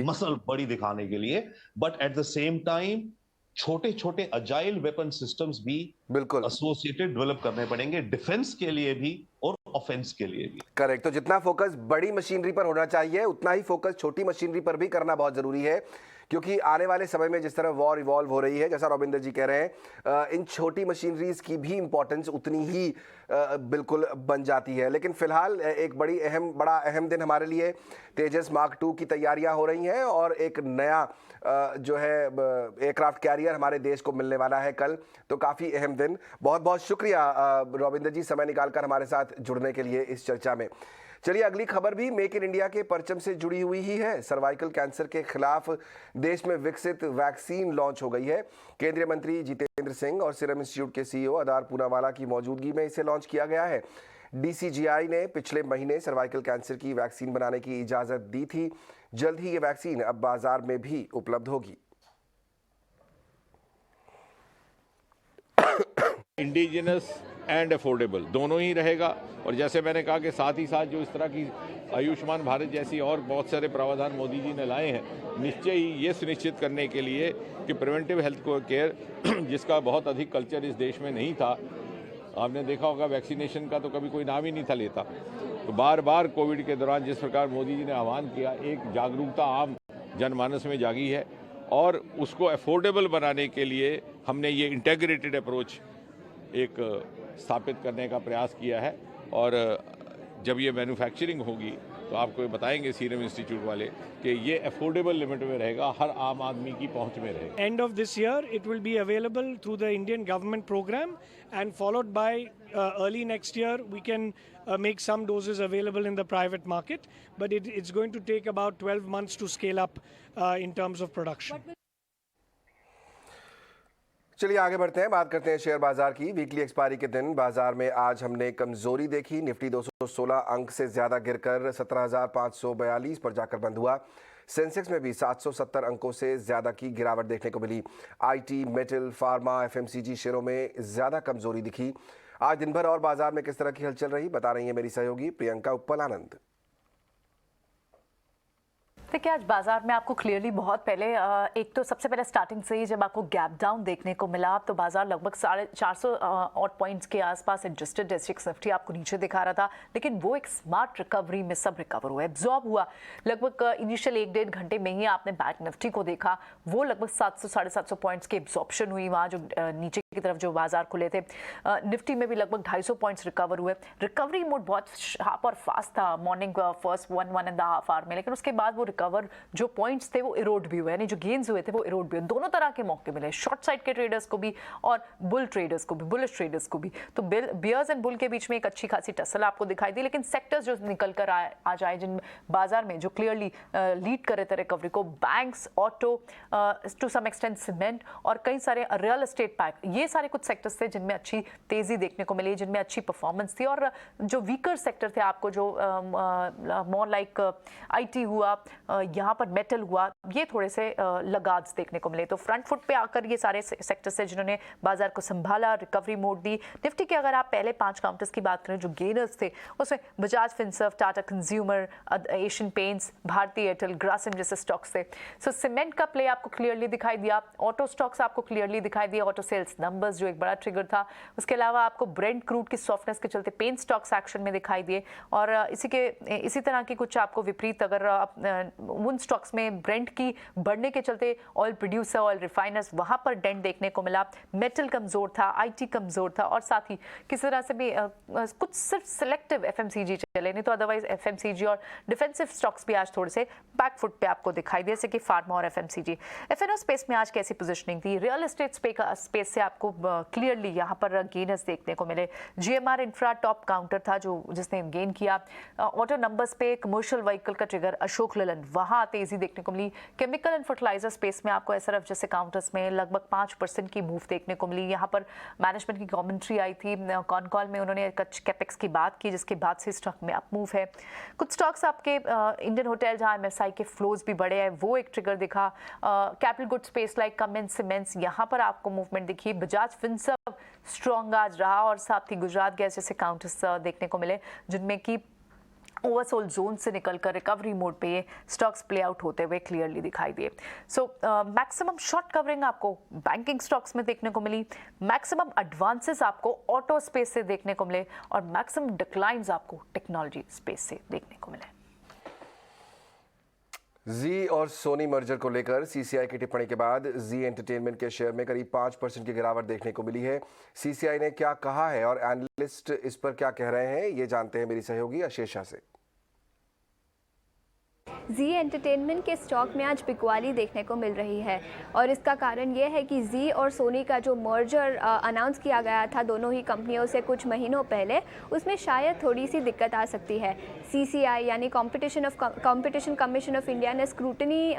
मसल बड़ी दिखाने के लिए, but at the same time छोटे छोटे अजाइल वेपन सिस्टम्स भी बिल्कुल एसोसिएटेड डेवलप करने पड़ेंगे, डिफेंस के लिए भी और ऑफेंस के लिए भी। करेक्ट। तो जितना फोकस बड़ी मशीनरी पर होना चाहिए उतना ही फोकस छोटी मशीनरी पर भी करना बहुत जरूरी है, क्योंकि आने वाले समय में जिस तरह वॉर इवॉल्व हो रही है, जैसा रविंदर जी कह रहे हैं, इन छोटी मशीनरीज की भी इंपॉर्टेंस उतनी ही बिल्कुल बन जाती है। लेकिन फिलहाल एक बड़ा अहम दिन हमारे लिए तेजस मार्क 2 की तैयारियां हो रही हैं और एक नया जो है एयरक्राफ्ट कैरियर हमारे देश को मिलने वाला है कल। तो काफ़ी अहम दिन। बहुत बहुत शुक्रिया रविंदर जी समय निकालकर हमारे साथ जुड़ने के लिए इस चर्चा में। चलिए अगली खबर भी मेक इन इंडिया के परचम से जुड़ी हुई ही है। सर्वाइकल कैंसर के खिलाफ देश में विकसित वैक्सीन लॉन्च हो गई है। केंद्रीय मंत्री जितेंद्र सिंह और सीरम इंस्टीट्यूट के सीईओ अदार पूनावाला की मौजूदगी में इसे लॉन्च किया गया है। डीसीजीआई ने पिछले महीने सर्वाइकल कैंसर की वैक्सीन बनाने की इजाजत दी थी। जल्द ही ये वैक्सीन अब बाजार में भी उपलब्ध होगी। इंडिजिनस एंड अफोर्डेबल दोनों ही रहेगा। और जैसे मैंने कहा कि साथ ही साथ जो इस तरह की आयुष्मान भारत जैसी और बहुत सारे प्रावधान मोदी जी ने लाए हैं, निश्चय ही ये सुनिश्चित करने के लिए कि प्रिवेंटिव हेल्थ केयर जिसका बहुत अधिक कल्चर इस देश में नहीं था, आपने देखा होगा वैक्सीनेशन का तो कभी कोई नाम ही नहीं था लेता। तो बार बार कोविड के दौरान जिस प्रकार मोदी जी ने आह्वान किया, एक जागरूकता आम जनमानस में जागी है और उसको अफोर्डेबल बनाने के लिए हमने ये इंटेग्रेटेड अप्रोच एक स्थापित करने का प्रयास किया है। और जब ये मैन्युफैक्चरिंग होगी तो आपको बताएंगे सीरम इंस्टीट्यूट वाले कि ये अफोर्डेबल लिमिट में रहेगा, हर आम आदमी की पहुंच में रहेगा। End of this year, it will be available through the Indian government program, and followed by early next year, we can make some doses available in the private market. But it's going to take about 12 months to scale up in terms of production. चलिए आगे बढ़ते हैं, बात करते हैं share बाजार की। Weekly expiry के दिन बाजार में आज हमने कमजोरी देखी। निफ्टी 216 अंक से ज्यादा गिरकर 17,542 पर जाकर बंद हुआ। सेंसेक्स में भी 770 अंकों से ज्यादा की गिरावट देखने को मिली। आईटी, मेटल, फार्मा, एफएमसीजी शेयरों में ज्यादा कमजोरी दिखी। आज दिन भर और बाजार में किस तरह की हलचल रही, बता रही है मेरी सहयोगी प्रियंका उप्पल आनंद। देखिए आज बाजार में आपको क्लियरली बहुत पहले एक तो सबसे पहले स्टार्टिंग से ही जब आपको गैप डाउन देखने को मिला तो बाजार लगभग 450 ऑड पॉइंट्स के आसपास एडजस्टेड एसएक्स निफ्टी आपको नीचे दिखा रहा था, लेकिन वो एक स्मार्ट रिकवरी में सब रिकवर हुआ, एब्जॉर्ब हुआ। लगभग इनिशियल 1-1.5 घंटे में ही आपने बैंक निफ्टी को देखा, वो लगभग 700-750 पॉइंट्स की एब्जॉर्प्शन हुई वहाँ जो नीचे की तरफ जो बाजार खुले थे। निफ्टी में भी लगभग 250 पॉइंट्स रिकवर हुए। रिकवरी मोड बहुत शार्प और फास्ट था मॉर्निंग फर्स्ट 1.5 आवर में, लेकिन उसके बाद वो रिकवर जो पॉइंट्स थे वो इरोड भी हुए, यानी जो गेन्स हुए थे वो इरोड भी हुए। दोनों तरह के मौके मिले, शॉर्ट साइड के ट्रेडर्स को भी और बुल ट्रेडर्स को भी, बुलिश ट्रेडर्स को भी। तो बियर्स एंड बुल के बीच में एक अच्छी खासी टसल आपको दिखाई दी, लेकिन सेक्टर्स जो निकल कर आ जाए जिन बाजार में जो क्लियरली लीड कर रहे थे रिकवरी को, banks, auto, to some extent cement और कई सारे रियल एस्टेट पैक, ये सारे कुछ सेक्टर्स थे जिनमें अच्छी तेजी देखने को मिली, जिनमें अच्छी परफॉर्मेंस थी। और जो वीकर सेक्टर थे आपको जो मोर लाइक आईटी हुआ, यहाँ पर मेटल हुआ, ये थोड़े से लगाड्स देखने को मिले। तो फ्रंट फुट पे आकर ये सारे सेक्टर्स से जिन्होंने बाजार को संभाला, रिकवरी मोड दी। निफ्टी के अगर आप पहले 5 काउंटर्स की बात करें जो गेनर्स थे, उसमें बजाज फिनसर्व, टाटा कंज्यूमर, एशियन पेंट्स, भारती एयरटेल, ग्रासिम जैसे स्टॉक्स थे। सो सीमेंट का प्ले आपको क्लियरली दिखाई दिया, ऑटो स्टॉक्स आपको क्लियरली दिखाई दिया, ऑटो सेल्स नंबर्स जो एक बड़ा ट्रिगर था। उसके अलावा आपको ब्रेंट क्रूड की सॉफ्टनेस के चलते पेन स्टॉक्स एक्शन में दिखाई दिए और इसी तरह की कुछ आपको विपरीत अगर उन स्टॉक्स में ब्रेंट की बढ़ने के चलते ऑयल प्रोड्यूसर, ऑयल रिफाइनर्स, वहां पर डेंट देखने को मिला। मेटल कमजोर था, आईटी कमजोर था और साथ ही किसी तरह से भी कुछ सिर्फ सिलेक्टिव एफएमसीजी चले, नहीं तो अदरवाइज एफएमसीजी और डिफेंसिव स्टॉक्स भी आज थोड़े से बैकफुट पे आपको दिखाई दे, जैसे कि फार्मा और एफएमसीजी। एफएनओ स्पेस में आज कैसी पोजीशनिंग थी? रियल एस्टेट स्पेस से आपको क्लियरली यहां पर गेनर्स देखने को मिले। जीएमआर इंफ्रा टॉप काउंटर था जो जिसने गेन किया। ऑटो नंबर्स पे कमर्शियल व्हीकल का ट्रिगर अशोक लेलैंड, वहां तेजी देखने को मिली। केमिकल एंड फर्टिलाइजर स्पेस में आपको एसआरएफ जैसे काउंटर्स में लगभग 5% की मूव देखने को मिली। यहाँ पर मैनेजमेंट की कमेंट्री आई थी, कॉन कॉल में उन्होंने कैपेक्स की बात की, जिसके बाद से स्टॉक में अप मूव है। कुछ स्टॉक्स आपके इंडियन होटल जहां एमएसआई के फ्लोज भी बढ़े हैं, वो एक ट्रिगर दिखा। Capital good space like Cummins cements, यहाँ पर आपको मूवमेंट दिखी। बजाज फिनसर्व स्ट्रॉन्ग आज रहा और साथ ही गुजरात गैस जैसे काउंटर्स देखने को मिले, जिनमें की ओवरसोल्ड जोन से निकलकर रिकवरी मोड पे ये स्टॉक्स प्ले आउट होते हुए क्लियरली दिखाई दिए। सो मैक्सिमम शॉर्ट कवरिंग आपको बैंकिंग स्टॉक्स में देखने को मिली, मैक्सिमम एडवांसेस आपको ऑटो स्पेस से देखने को मिले और मैक्सिमम डिक्लाइंस आपको टेक्नोलॉजी स्पेस से देखने को मिले। जी और सोनी मर्जर को लेकर सीसीआई की टिप्पणी के बाद जी एंटरटेनमेंट के शेयर में करीब 5% की गिरावट देखने को मिली है। सीसीआई ने क्या कहा है और एनालिस्ट इस पर क्या कह रहे हैं, ये जानते हैं मेरी सहयोगी अशेषा से। जी एंटरटेनमेंट के स्टॉक में आज बिकवाली देखने को मिल रही है और इसका कारण ये है कि जी और सोनी का जो मर्जर अनाउंस किया गया था दोनों ही कंपनियों से कुछ महीनों पहले, उसमें शायद थोड़ी सी दिक्कत आ सकती है। सीसीआई यानी कंपटीशन कमीशन ऑफ इंडिया ने स्क्रूटनी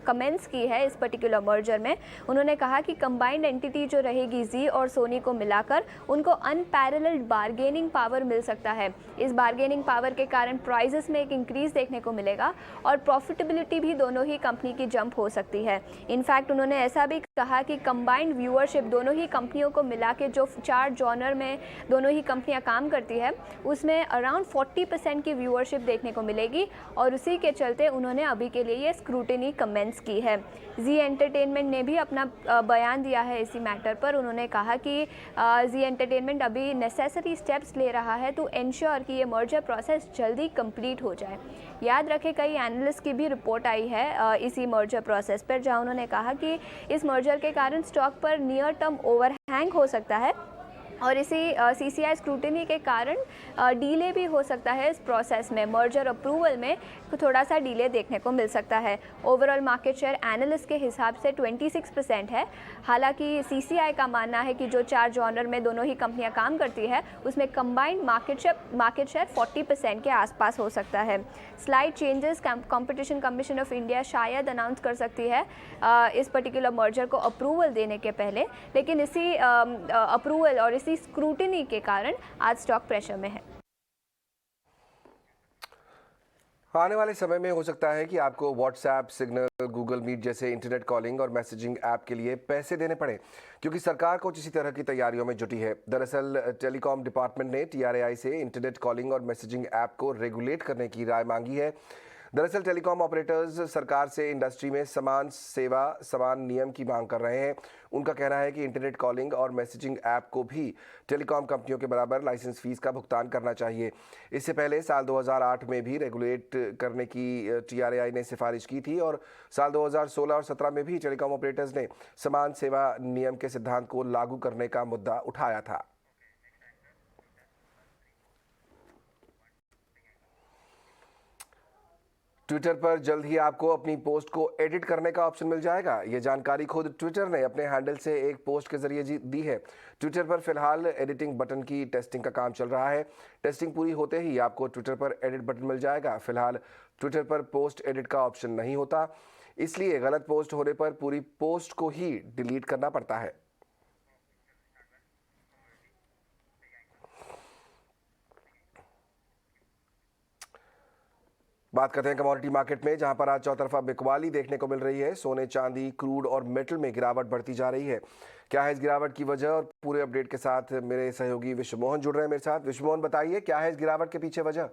कमेंट्स की है इस पर्टिकुलर मर्जर में। उन्होंने कहा कि कंबाइंड एंटिटी जो रहेगी जी और सोनी को मिलाकर, उनको अनपैरेलल्ड बार्गेनिंग पावर मिल सकता है। इस बार्गेनिंग पावर के कारण प्राइजेस में एक इंक्रीज देखने को मिलेगा और प्रॉफिटेबिलिटी भी दोनों ही कंपनी की जंप हो सकती है। इनफैक्ट उन्होंने ऐसा भी कहा कि कंबाइंड व्यूअरशिप दोनों ही कंपनियों को मिला के जो 4 जॉनर में दोनों ही कंपनियां काम करती है, उसमें अराउंड 40% की व्यूअरशिप देखने को मिलेगी और उसी के चलते उन्होंने अभी के लिए ये स्क्रूटिनी कमेंट्स की है। जी एंटरटेनमेंट ने भी अपना बयान दिया है इसी मैटर पर। उन्होंने कहा कि जी एंटरटेनमेंट अभी नेसेसरी स्टेप्स ले रहा है टू एंश्योर कि ये मर्जर प्रोसेस जल्दी कंप्लीट हो जाए। याद रखें, कई एनालिस्ट की भी रिपोर्ट आई है इसी मर्जर प्रोसेस पर, जहां उन्होंने कहा कि इस मर्जर के कारण स्टॉक पर नियर टर्म ओवरहैंग हो सकता है और इसी सीसीआई स्क्रूटिनी के कारण डीले भी हो सकता है इस प्रोसेस में। मर्जर अप्रूवल में थोड़ा सा डीले देखने को मिल सकता है। ओवरऑल मार्केट शेयर एनालिस्ट के हिसाब से 26% है। हालांकि सीसीआई का मानना है कि जो 4 जॉनर में दोनों ही कंपनियां काम करती है, उसमें कंबाइंड मार्केट शेयर 40% के आसपास हो सकता है। Slide changes competition commission of India शायद अनाउंस कर सकती है इस पर्टिकुलर मर्जर को अप्रूवल देने के पहले, लेकिन इसी अप्रूवल और इसी स्क्रूटिनी के कारण आज स्टॉक प्रेशर में है। आने वाले समय में हो सकता है कि आपको व्हाट्सएप, सिग्नल, गूगल मीट जैसे इंटरनेट कॉलिंग और मैसेजिंग ऐप के लिए पैसे देने पड़े, क्योंकि सरकार कुछ इसी तरह की तैयारियों में जुटी है। दरअसल टेलीकॉम डिपार्टमेंट ने टीआरएआई से इंटरनेट कॉलिंग और मैसेजिंग ऐप को रेगुलेट करने की राय मांगी है। दरअसल टेलीकॉम ऑपरेटर्स सरकार से इंडस्ट्री में समान सेवा, समान नियम की मांग कर रहे हैं। उनका कहना है कि इंटरनेट कॉलिंग और मैसेजिंग ऐप को भी टेलीकॉम कंपनियों के बराबर लाइसेंस फीस का भुगतान करना चाहिए। इससे पहले साल 2008 में भी रेगुलेट करने की टीआरएआई ने सिफारिश की थी और साल 2016 और 17 में भी टेलीकॉम ऑपरेटर्स ने समान सेवा नियम के सिद्धांत को लागू करने का मुद्दा उठाया था। ट्विटर पर जल्द ही आपको अपनी पोस्ट को एडिट करने का ऑप्शन मिल जाएगा। ये जानकारी खुद ट्विटर ने अपने हैंडल से एक पोस्ट के जरिए दी है। ट्विटर पर फिलहाल एडिटिंग बटन की टेस्टिंग का काम चल रहा है। टेस्टिंग पूरी होते ही आपको ट्विटर पर एडिट बटन मिल जाएगा। फिलहाल ट्विटर पर पोस्ट एडिट का ऑप्शन नहीं होता, इसलिए गलत पोस्ट होने पर पूरी पोस्ट को ही डिलीट करना पड़ता है। बात करते हैं कमोडिटी मार्केट में, जहां पर आज चौतरफा बिकवाली देखने को मिल रही है। सोने, चांदी, क्रूड और मेटल में गिरावट बढ़ती जा रही है। क्या है इस गिरावट की वजह, और पूरे अपडेट के साथ मेरे सहयोगी विश्व मोहन जुड़ रहे हैं मेरे साथ। विश्व मोहन, बताइए क्या है इस गिरावट के पीछे वजह?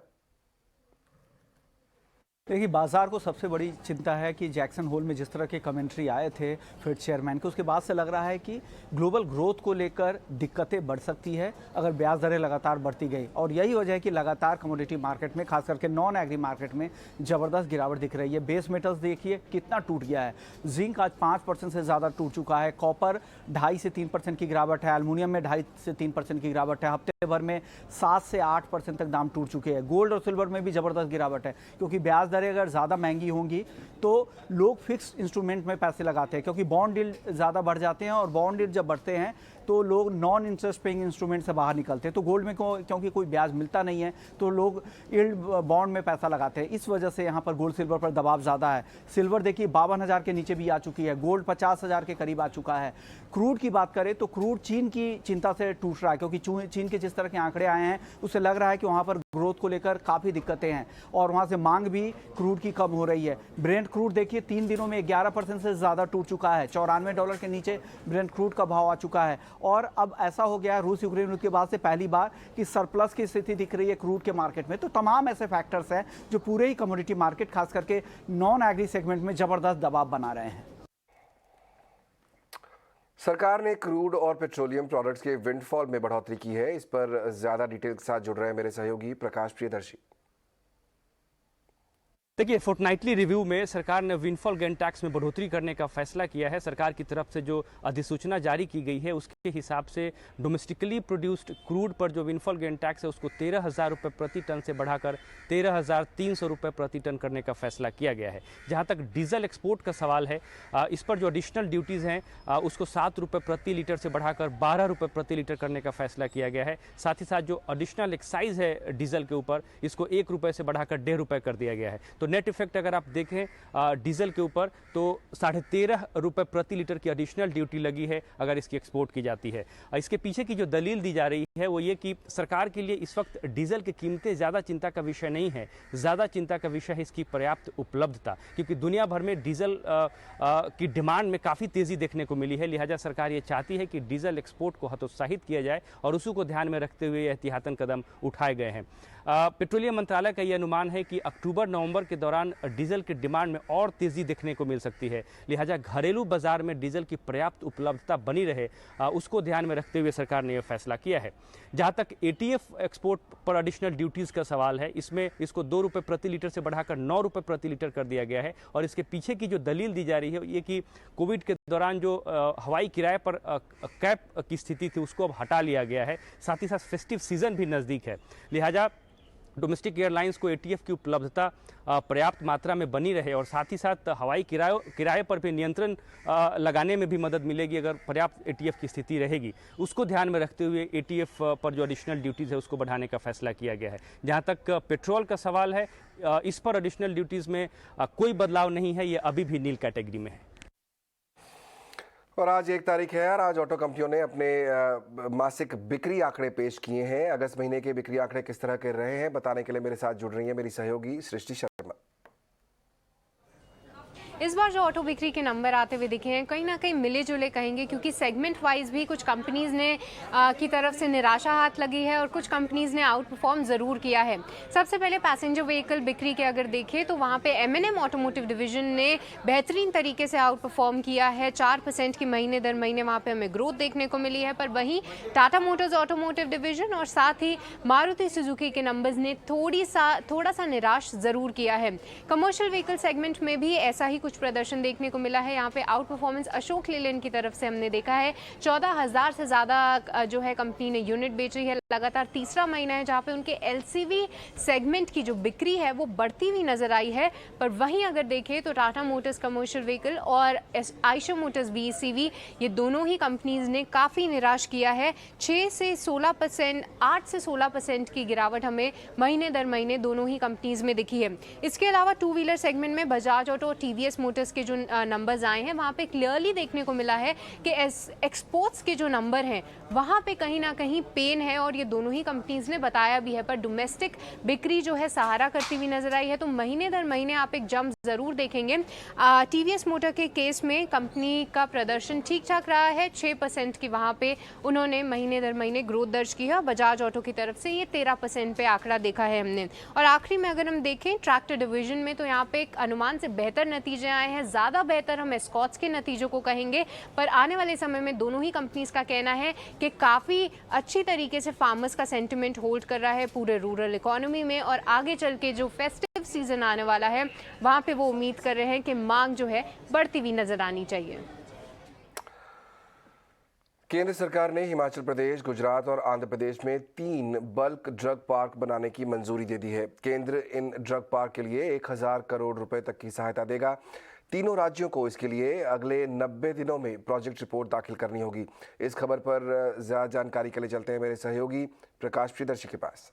देखिए, बाजार को सबसे बड़ी चिंता है कि जैक्सन होल में जिस तरह के कमेंट्री आए थे फेड चेयरमैन के, उसके बाद से लग रहा है कि ग्लोबल ग्रोथ को लेकर दिक्कतें बढ़ सकती है अगर ब्याज दरें लगातार बढ़ती गई। और यही वजह है कि लगातार कमोडिटी मार्केट में, खास करके नॉन एग्री मार्केट में ज़बरदस्त गिरावट दिख रही है। बेस मेटल्स देखिए कितना टूट गया है। जिंक आज 5% से ज़्यादा टूट चुका है। कॉपर 2.5 से 3% की गिरावट है। एल्युमिनियम में 2.5 से 3% की गिरावट है। हफ्ते भर में 7 से 8% तक दाम टूट चुके हैं। गोल्ड और सिल्वर में भी ज़बरदस्त गिरावट है, क्योंकि ब्याज दरें अगर ज़्यादा महंगी होंगी तो लोग फिक्स इंस्ट्रूमेंट में पैसे लगाते हैं, क्योंकि बॉन्ड यील्ड ज़्यादा बढ़ जाते हैं और बॉन्ड यील्ड जब बढ़ते हैं तो लोग नॉन इंटरेस्ट पेइंग इंस्ट्रूमेंट से बाहर निकलते हैं। तो गोल्ड में क्योंकि कोई ब्याज मिलता नहीं है तो लोग यील्ड बॉन्ड में पैसा लगाते हैं। इस वजह से यहाँ पर गोल्ड सिल्वर पर दबाव ज़्यादा है। सिल्वर देखिए 52,000 के नीचे भी आ चुकी है। गोल्ड 50,000 के करीब आ चुका है। क्रूड की बात करें तो क्रूड चीन की चिंता से टूट रहा है, क्योंकि चीन के जिस तरह के आंकड़े आए हैं उससे लग रहा है कि वहाँ पर ग्रोथ को लेकर काफ़ी दिक्कतें हैं और वहाँ से मांग भी क्रूड की कम हो रही है। ब्रेंट क्रूड देखिए 3 दिनों में 11% से ज़्यादा टूट चुका है। $94 के नीचे ब्रेंट क्रूड का भाव आ चुका है। और अब ऐसा हो गया है रूस यूक्रेन युद्ध के बाद से पहली बार कि सरप्लस की स्थिति दिख रही है क्रूड के मार्केट में। तो तमाम ऐसे फैक्टर्स हैं जो पूरे ही कमोडिटी मार्केट, खास करके नॉन एग्री सेगमेंट में ज़बरदस्त दबाव बना रहे हैं। सरकार ने क्रूड और पेट्रोलियम प्रोडक्ट्स के विंडफॉल में बढ़ोतरी की है। इस पर ज्यादा डिटेल के साथ जुड़ रहे हैं मेरे सहयोगी प्रकाश प्रियदर्शी। देखिए, फोर्टनाइटली रिव्यू में सरकार ने विंडफॉल गेन टैक्स में बढ़ोतरी करने का फैसला किया है। सरकार की तरफ से जो अधिसूचना जारी की गई है उसके हिसाब से डोमेस्टिकली प्रोड्यूस्ड क्रूड पर जो विंडफॉल गेन टैक्स है उसको 13,000 रुपये प्रति टन से बढ़ाकर 13,300 रुपये प्रति टन करने का फैसला किया गया है। जहां तक डीजल एक्सपोर्ट का सवाल है, इस पर जो एडिशनल ड्यूटीज़ हैं उसको 7 रुपये प्रति लीटर से बढ़ाकर 12 रुपये प्रति लीटर करने का फैसला किया गया है। साथ ही साथ जो एडिशनल एक्साइज है डीजल के ऊपर, इसको 1 रुपये से बढ़ाकर 1.5 रुपये कर दिया गया है। तो नेट इफेक्ट अगर आप देखें डीजल के ऊपर तो 13.5 रुपये प्रति लीटर की एडिशनल ड्यूटी लगी है अगर इसकी एक्सपोर्ट की जाती है। इसके पीछे की जो दलील दी जा रही है वो ये कि सरकार के लिए इस वक्त डीजल की कीमतें ज़्यादा चिंता का विषय नहीं है, ज़्यादा चिंता का विषय है इसकी पर्याप्त उपलब्धता, क्योंकि दुनिया भर में डीजल की डिमांड में काफ़ी तेज़ी देखने को मिली है। लिहाजा सरकार ये चाहती है कि डीजल एक्सपोर्ट को हतोत्साहित किया जाए और उसी को ध्यान में रखते हुए एहतियातन कदम उठाए गए हैं। पेट्रोलियम मंत्रालय का यह अनुमान है कि अक्टूबर-नवंबर के दौरान डीजल की डिमांड में और तेज़ी देखने को मिल सकती है। लिहाजा घरेलू बाजार में डीजल की पर्याप्त उपलब्धता बनी रहे, उसको ध्यान में रखते हुए सरकार ने यह फैसला किया है। जहां तक एटीएफ एक्सपोर्ट पर एडिशनल ड्यूटीज़ का सवाल है, इसमें इसको 2 रुपये प्रति लीटर से बढ़ाकर 9 रुपये प्रति लीटर कर दिया गया है। और इसके पीछे की जो दलील दी जा रही है ये कि कोविड के दौरान जो हवाई किराए पर कैप की स्थिति थी उसको अब हटा लिया गया है। साथ ही साथ फेस्टिव सीजन भी नज़दीक है। लिहाजा डोमेस्टिक एयरलाइंस को एटीएफ की उपलब्धता पर्याप्त मात्रा में बनी रहे और साथ ही साथ हवाई किराए पर भी नियंत्रण लगाने में भी मदद मिलेगी अगर पर्याप्त एटीएफ की स्थिति रहेगी। उसको ध्यान में रखते हुए एटीएफ पर जो एडिशनल ड्यूटीज़ है उसको बढ़ाने का फैसला किया गया है। जहां तक पेट्रोल का सवाल है, इस पर एडिशनल ड्यूटीज़ में कोई बदलाव नहीं है, ये अभी भी नील कैटेगरी में है। और आज 1 तारीख है यार, आज ऑटो कंपनियों ने अपने मासिक बिक्री आंकड़े पेश किए हैं। अगस्त महीने के बिक्री आंकड़े किस तरह के रहे हैं बताने के लिए मेरे साथ जुड़ रही है मेरी सहयोगी सृष्टि शर्मा। इस बार जो ऑटो बिक्री के नंबर आते हुए दिखे हैं कहीं ना कहीं मिले जुले कहेंगे, क्योंकि सेगमेंट वाइज भी कुछ कंपनीज ने की तरफ से निराशा हाथ लगी है और कुछ कंपनीज ने आउट परफॉर्म ज़रूर किया है। सबसे पहले पैसेंजर व्हीकल बिक्री के अगर देखें तो वहाँ पे M&M ऑटोमोटिव डिवीजन ने बेहतरीन तरीके से आउट परफॉर्म किया है। 4% की महीने दर महीने वहाँ पे हमें ग्रोथ देखने को मिली है। पर वहीं टाटा मोटर्स ऑटोमोटिव डिवीजन और साथ ही मारुति सुजुकी के नंबर्स ने थोड़ा सा निराश ज़रूर किया है। कमर्शियल व्हीकल सेगमेंट में भी ऐसा ही प्रदर्शन देखने को मिला है। यहाँ पे आउट परफॉर्मेंस अशोक लेलैंड की तरफ से हमने देखा है। 14,000 से ज़्यादा जो है कंपनी ने यूनिट बेची है। लगातार तीसरा महीना है जहाँ पे उनके एलसीवी सेगमेंट की जो बिक्री है वो बढ़ती हुई नजर आई है। पर वहीं अगर देखें तो टाटा मोटर्स कमर्शियल व्हीकल और आयशर मोटर्स VECV, ये दोनों ही कंपनीज ने काफ़ी निराश किया है। 6 से 16%, 8 से 16% की गिरावट हमें महीने दर महीने दोनों ही कंपनीज में दिखी है। इसके अलावा 2 व्हीलर सेगमेंट में बजाज ऑटो, TVS मोटर्स के जो नंबर्स आए हैं वहाँ पे क्लियरली देखने को मिला है कि एक्सपोर्ट्स के जो नंबर हैं वहाँ पे कहीं ना कहीं पेन है, और ये दोनों ही कंपनीज ने बताया भी है। पर डोमेस्टिक बिक्री जो है सहारा करती हुई नजर आई है। तो महीने दर महीने आप एक जंप ज़रूर देखेंगे। टीवीएस मोटर के केस में कंपनी का प्रदर्शन ठीक ठाक रहा है, 6% की वहाँ पे उन्होंने महीने दर महीने ग्रोथ दर्ज की है। बजाज ऑटो की तरफ से ये 13% पे आंकड़ा देखा है हमने। और आखिरी में अगर हम देखें ट्रैक्टर डिवीजन में, तो यहाँ पे एक अनुमान से बेहतर नतीजे आए हैं। ज़्यादा बेहतर हम एस्कॉट्स के नतीजों को कहेंगे, पर आने वाले समय में दोनों ही कंपनीज का कहना है कि काफ़ी अच्छी तरीके से फार्मर्स का सेंटिमेंट होल्ड कर रहा है पूरे रूरल इकोनॉमी में। और आगे चल के जो फेस्टिव सीजन आने वाला है वहाँ पे वो उम्मीद कर रहे हैं कि मांग जो है बढ़ती हुई नजर आनी चाहिए। केंद्र सरकार ने हिमाचल प्रदेश, गुजरात और आंध्र प्रदेश में 3 बल्क ड्रग पार्क बनाने की मंजूरी दे दी है। केंद्र इन ड्रग पार्क के लिए 1000 करोड़ रुपए तक की सहायता देगा। तीनों राज्यों को इसके लिए अगले 90 दिनों में प्रोजेक्ट रिपोर्ट दाखिल करनी होगी। इस खबर पर ज्यादा जानकारी के लिए चलते हैं मेरे सहयोगी प्रकाश प्रियदर्शी के पास।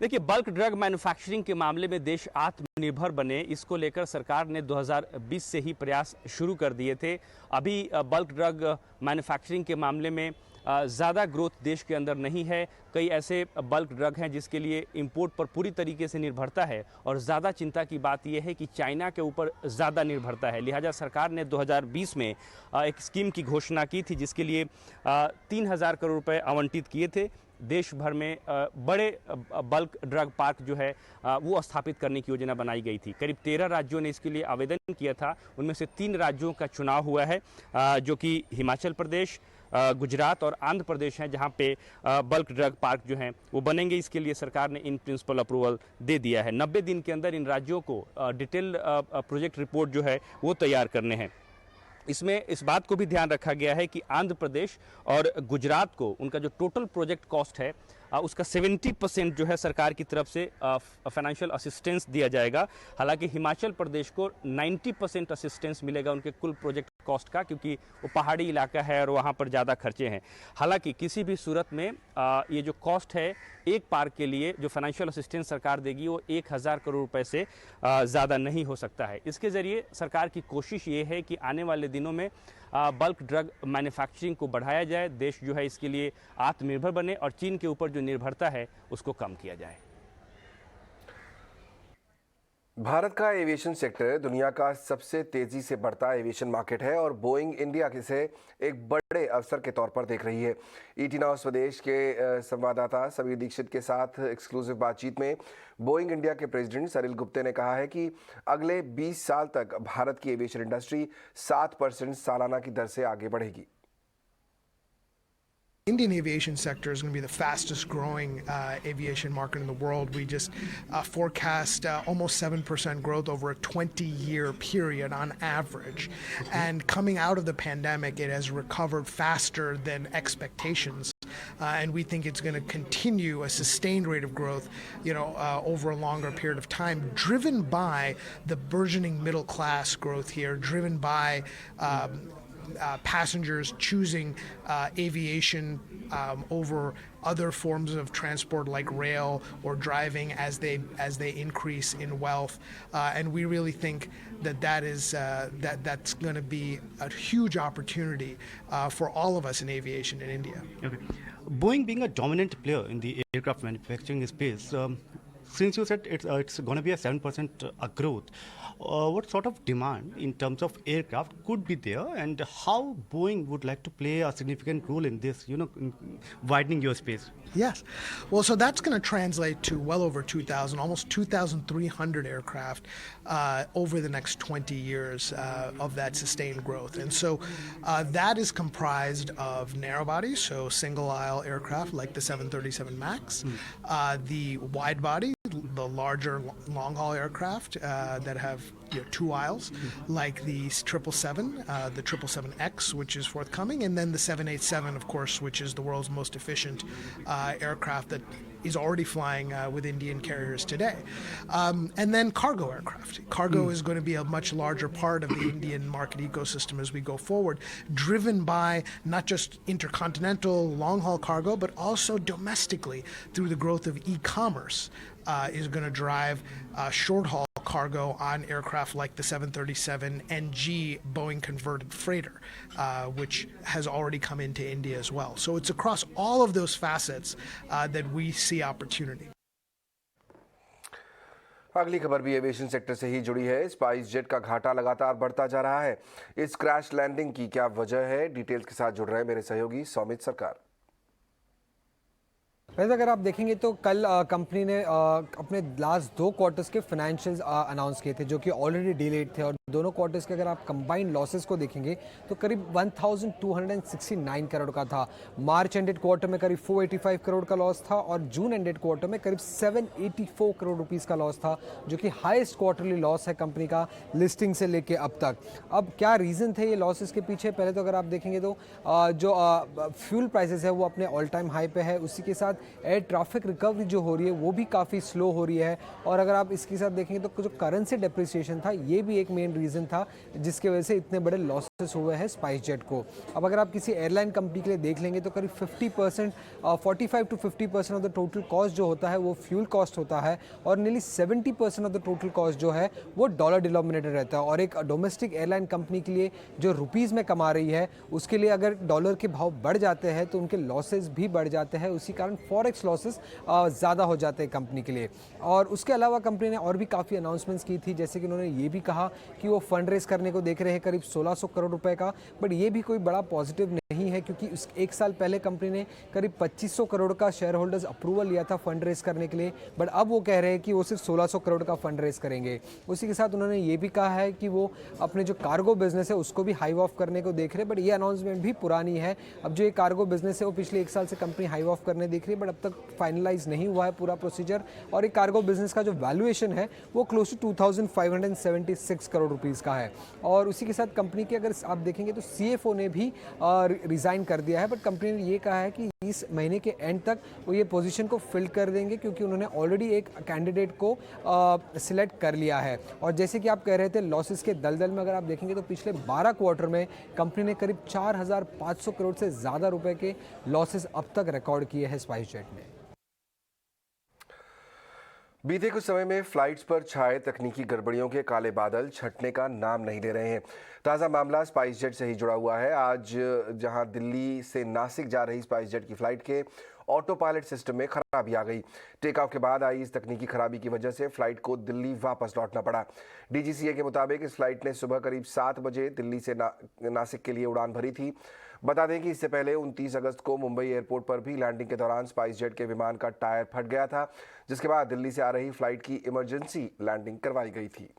देखिए, बल्क ड्रग मैन्युफैक्चरिंग के मामले में देश आत्मनिर्भर बने, इसको लेकर सरकार ने 2020 से ही प्रयास शुरू कर दिए थे। अभी बल्क ड्रग मैन्युफैक्चरिंग के मामले में ज़्यादा ग्रोथ देश के अंदर नहीं है। कई ऐसे बल्क ड्रग हैं जिसके लिए इंपोर्ट पर पूरी तरीके से निर्भरता है, और ज़्यादा चिंता की बात यह है कि चाइना के ऊपर ज़्यादा निर्भरता है। लिहाजा सरकार ने 2020 में एक स्कीम की घोषणा की थी जिसके लिए 3000 करोड़ रुपए आवंटित किए थे। देश भर में बड़े बल्क ड्रग पार्क जो है वो स्थापित करने की योजना बनाई गई थी। करीब 13 राज्यों ने इसके लिए आवेदन किया था। उनमें से 3 राज्यों का चुनाव हुआ है, जो कि हिमाचल प्रदेश, गुजरात और आंध्र प्रदेश हैं, जहां पे बल्क ड्रग पार्क जो हैं वो बनेंगे। इसके लिए सरकार ने इन प्रिंसिपल अप्रूवल दे दिया है। 90 दिन के अंदर इन राज्यों को डिटेल प्रोजेक्ट रिपोर्ट जो है वो तैयार करने हैं। इसमें इस बात को भी ध्यान रखा गया है कि आंध्र प्रदेश और गुजरात को उनका जो टोटल प्रोजेक्ट कॉस्ट है उसका 70% जो है सरकार की तरफ से फाइनेंशियल असिस्टेंस दिया जाएगा। हालांकि हिमाचल प्रदेश को 90% असिस्टेंस मिलेगा उनके कुल प्रोजेक्ट कॉस्ट का, क्योंकि वो पहाड़ी इलाका है और वहाँ पर ज़्यादा खर्चे हैं। हालांकि किसी भी सूरत में ये जो कॉस्ट है एक पार्क के लिए जो फाइनेंशियल असिस्टेंस सरकार देगी वो 1000 करोड़ रुपए से ज़्यादा नहीं हो सकता है। इसके ज़रिए सरकार की कोशिश ये है कि आने वाले दिनों में बल्क ड्रग मैन्युफैक्चरिंग को बढ़ाया जाए, देश जो है इसके लिए आत्मनिर्भर बने और चीन के ऊपर जो निर्भरता है उसको कम किया जाए। भारत का एविएशन सेक्टर दुनिया का सबसे तेजी से बढ़ता एविएशन मार्केट है और बोइंग इंडिया इसे एक बड़े अवसर के तौर पर देख रही है। ईटी नाउ स्वदेश के संवाददाता समीर दीक्षित के साथ एक्सक्लूसिव बातचीत में बोइंग इंडिया के प्रेसिडेंट सरिल गुप्ते ने कहा है कि अगले 20 साल तक भारत की एविएशन इंडस्ट्री 7% सालाना की दर से आगे बढ़ेगी। Indian aviation sector is going to be the fastest growing aviation market in the world. We just forecast almost 7% growth over a 20-year period on average. And coming out of the pandemic, it has recovered faster than expectations. And we think it's going to continue a sustained rate of growth, over a longer period of time, driven by the burgeoning middle class growth here, driven by passengers choosing aviation over other forms of transport like rail or driving as they increase in wealth, and we really think that's going to be a huge opportunity for all of us in aviation in India. Okay. Boeing being a dominant player in the aircraft manufacturing space, since you said it's going to be a 7% growth, what sort of demand in terms of aircraft could be there, and how Boeing would like to play a significant role in this, in widening your space? Yes. Well, so that's going to translate to well over 2,000, almost 2,300 aircraft over the next 20 years of that sustained growth. And so that is comprised of narrow bodies, so single aisle aircraft like the 737 MAX, the wide body, the larger long haul aircraft that have 2 aisles, like the 777, the 777X, which is forthcoming, and then the 787, of course, which is the world's most efficient aircraft that is already flying with Indian carriers today. And then cargo aircraft. Cargo is going to be a much larger part of the Indian market ecosystem as we go forward, driven by not just intercontinental long-haul cargo, but also domestically through the growth of e-commerce is going to drive short-haul cargo on aircraft like the 737 NG Boeing converted freighter, which has already come into India as well. So it's across all of those facets that we see opportunity. अगली खबर भी aviation sector से ही जुड़ी है। Spice jet का घाटा लगातार बढ़ता जा रहा है। इस क्रैश लैंडिंग की क्या वजह है? डिटेल्स के साथ जुड़ रहे हैं मेरे सहयोगी सौमित सरकार। वैसे अगर आप देखेंगे तो कल कंपनी ने अपने लास्ट 2 क्वार्टर्स के फाइनेंशियल्स अनाउंस किए थे जो कि ऑलरेडी डिलेड थे, और दोनों क्वार्टर्स के अगर आप कंबाइंड लॉसेस को देखेंगे तो करीब 1269 करोड़ का था। मार्च एंडेड क्वार्टर में करीब 485 करोड़ का लॉस था और जून एंडेड क्वार्टर में करीब 784 करोड़ रुपीस का लॉस था, जो कि हाईएस्ट क्वार्टरली लॉस है कंपनी का लिस्टिंग से लेके अब तक। अब क्या रीज़न थे ये लॉसेस के पीछे? पहले तो अगर आप देखेंगे तो जो फ्यूल प्राइसेस है वो अपने ऑल टाइम हाई पे है, उसी के साथ एयर ट्रैफिक रिकवरी जो हो रही है वो भी काफ़ी स्लो हो रही है, और अगर आप इसके साथ देखेंगे तो जो करेंसी डेप्रिसिएशन था ये भी एक मेन रीज़न था जिसके वजह से इतने बड़े लॉसेस हुए हैं स्पाइस जेट को। अब अगर आप किसी एयरलाइन कंपनी के लिए देख लेंगे तो करीब 50% 45 to 50% of the total cost जो होता है वो फ्यूल कॉस्ट होता है, और nearly 70% of the total cost जो है वो डॉलर डिनोमिनेटेड रहता है। और एक डोमेस्टिक एयरलाइन कंपनी के लिए जो रुपीज़ में कमा रही है उसके लिए अगर डॉलर के भाव बढ़ जाते हैं तो उनके लॉसेस भी बढ़ जाते हैं, उसी कारण फॉरेक्स लॉसेस ज़्यादा हो जाते हैं कंपनी के लिए। और उसके अलावा कंपनी ने और भी काफ़ी अनाउंसमेंट्स की थी, जैसे कि उन्होंने ये भी कहा कि वो फंड रेज करने को देख रहे हैं करीब 1600 करोड़ रुपए का, बट ये भी कोई बड़ा पॉजिटिव नहीं है क्योंकि एक साल पहले कंपनी ने करीब 2500 करोड़ का शेयर होल्डर्स अप्रूवल लिया था फंड रेज करने के लिए, बट अब वो कह रहे हैं कि वो सिर्फ 1600 करोड़ का फंड रेज करेंगे। उसी के साथ उन्होंने ये भी कहा है कि वो अपने जो कार्गो बिजनेस है उसको भी हाइव ऑफ करने को देख रहे हैं, बट ये अनाउंसमेंट भी पुरानी है। अब जो ये कार्गो बिजनेस है वो पिछले 1 साल से कंपनी हाइव ऑफ करने देख रही है, बट अब तक फाइनलाइज नहीं हुआ है पूरा प्रोसीजर, और एक कार्गो बिजनेस का जो वैल्यूएशन है वो क्लोज टू 2576 करोड़ रुपीस का है। और उसी के साथ कंपनी के अगर आप देखेंगे तो CFO ने भी रिजाइन कर दिया है, बट कंपनी ने ये कहा है कि इस महीने के एंड तक वो ये पोजीशन को फिल कर देंगे क्योंकि उन्होंने ऑलरेडी एक कैंडिडेट को सिलेक्ट कर लिया है। और जैसे कि आप कह रहे थे लॉसेस के दलदल में अगर आप देखेंगे तो पिछले 12 क्वार्टर में कंपनी ने करीब 4500 करोड़ से ज़्यादा रुपए के लॉसेस अब तक रिकॉर्ड किए हैं स्पाइस जेट ने। बीते कुछ समय में फ्लाइट्स पर छाए तकनीकी गड़बड़ियों के काले बादल छटने का नाम नहीं ले रहे हैं। ताज़ा मामला स्पाइस जेट से ही जुड़ा हुआ है। आज जहां दिल्ली से नासिक जा रही स्पाइस जेट की फ्लाइट के ऑटो पायलट सिस्टम में खराबी आ गई। टेक ऑफ के बाद आई इस तकनीकी खराबी की वजह से फ्लाइट को दिल्ली वापस लौटना पड़ा। DGCA के मुताबिक इस फ्लाइट ने सुबह करीब 7 बजे दिल्ली से नासिक के लिए उड़ान भरी थी। बता दें कि इससे पहले 29 अगस्त को मुंबई एयरपोर्ट पर भी लैंडिंग के दौरान स्पाइस जेट के विमान का टायर फट गया था, जिसके बाद दिल्ली से आ रही फ्लाइट की इमरजेंसी लैंडिंग करवाई गई थी।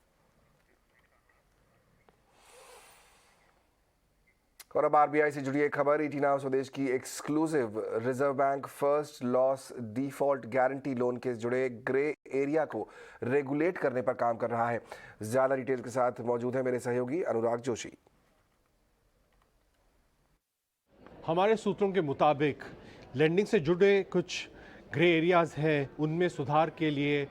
और अब RBI से जुड़ी एक खबर। ET Now स्वदेश की exclusive reserve bank first loss default guarantee loan के जुड़े ग्रे एरिया को रेगुलेट करने पर काम कर रहा है। ज्यादा डिटेल के साथ मौजूद है मेरे सहयोगी अनुराग जोशी। हमारे सूत्रों के मुताबिक लेंडिंग से जुड़े कुछ ग्रे एरियाज हैं, उनमें सुधार के लिए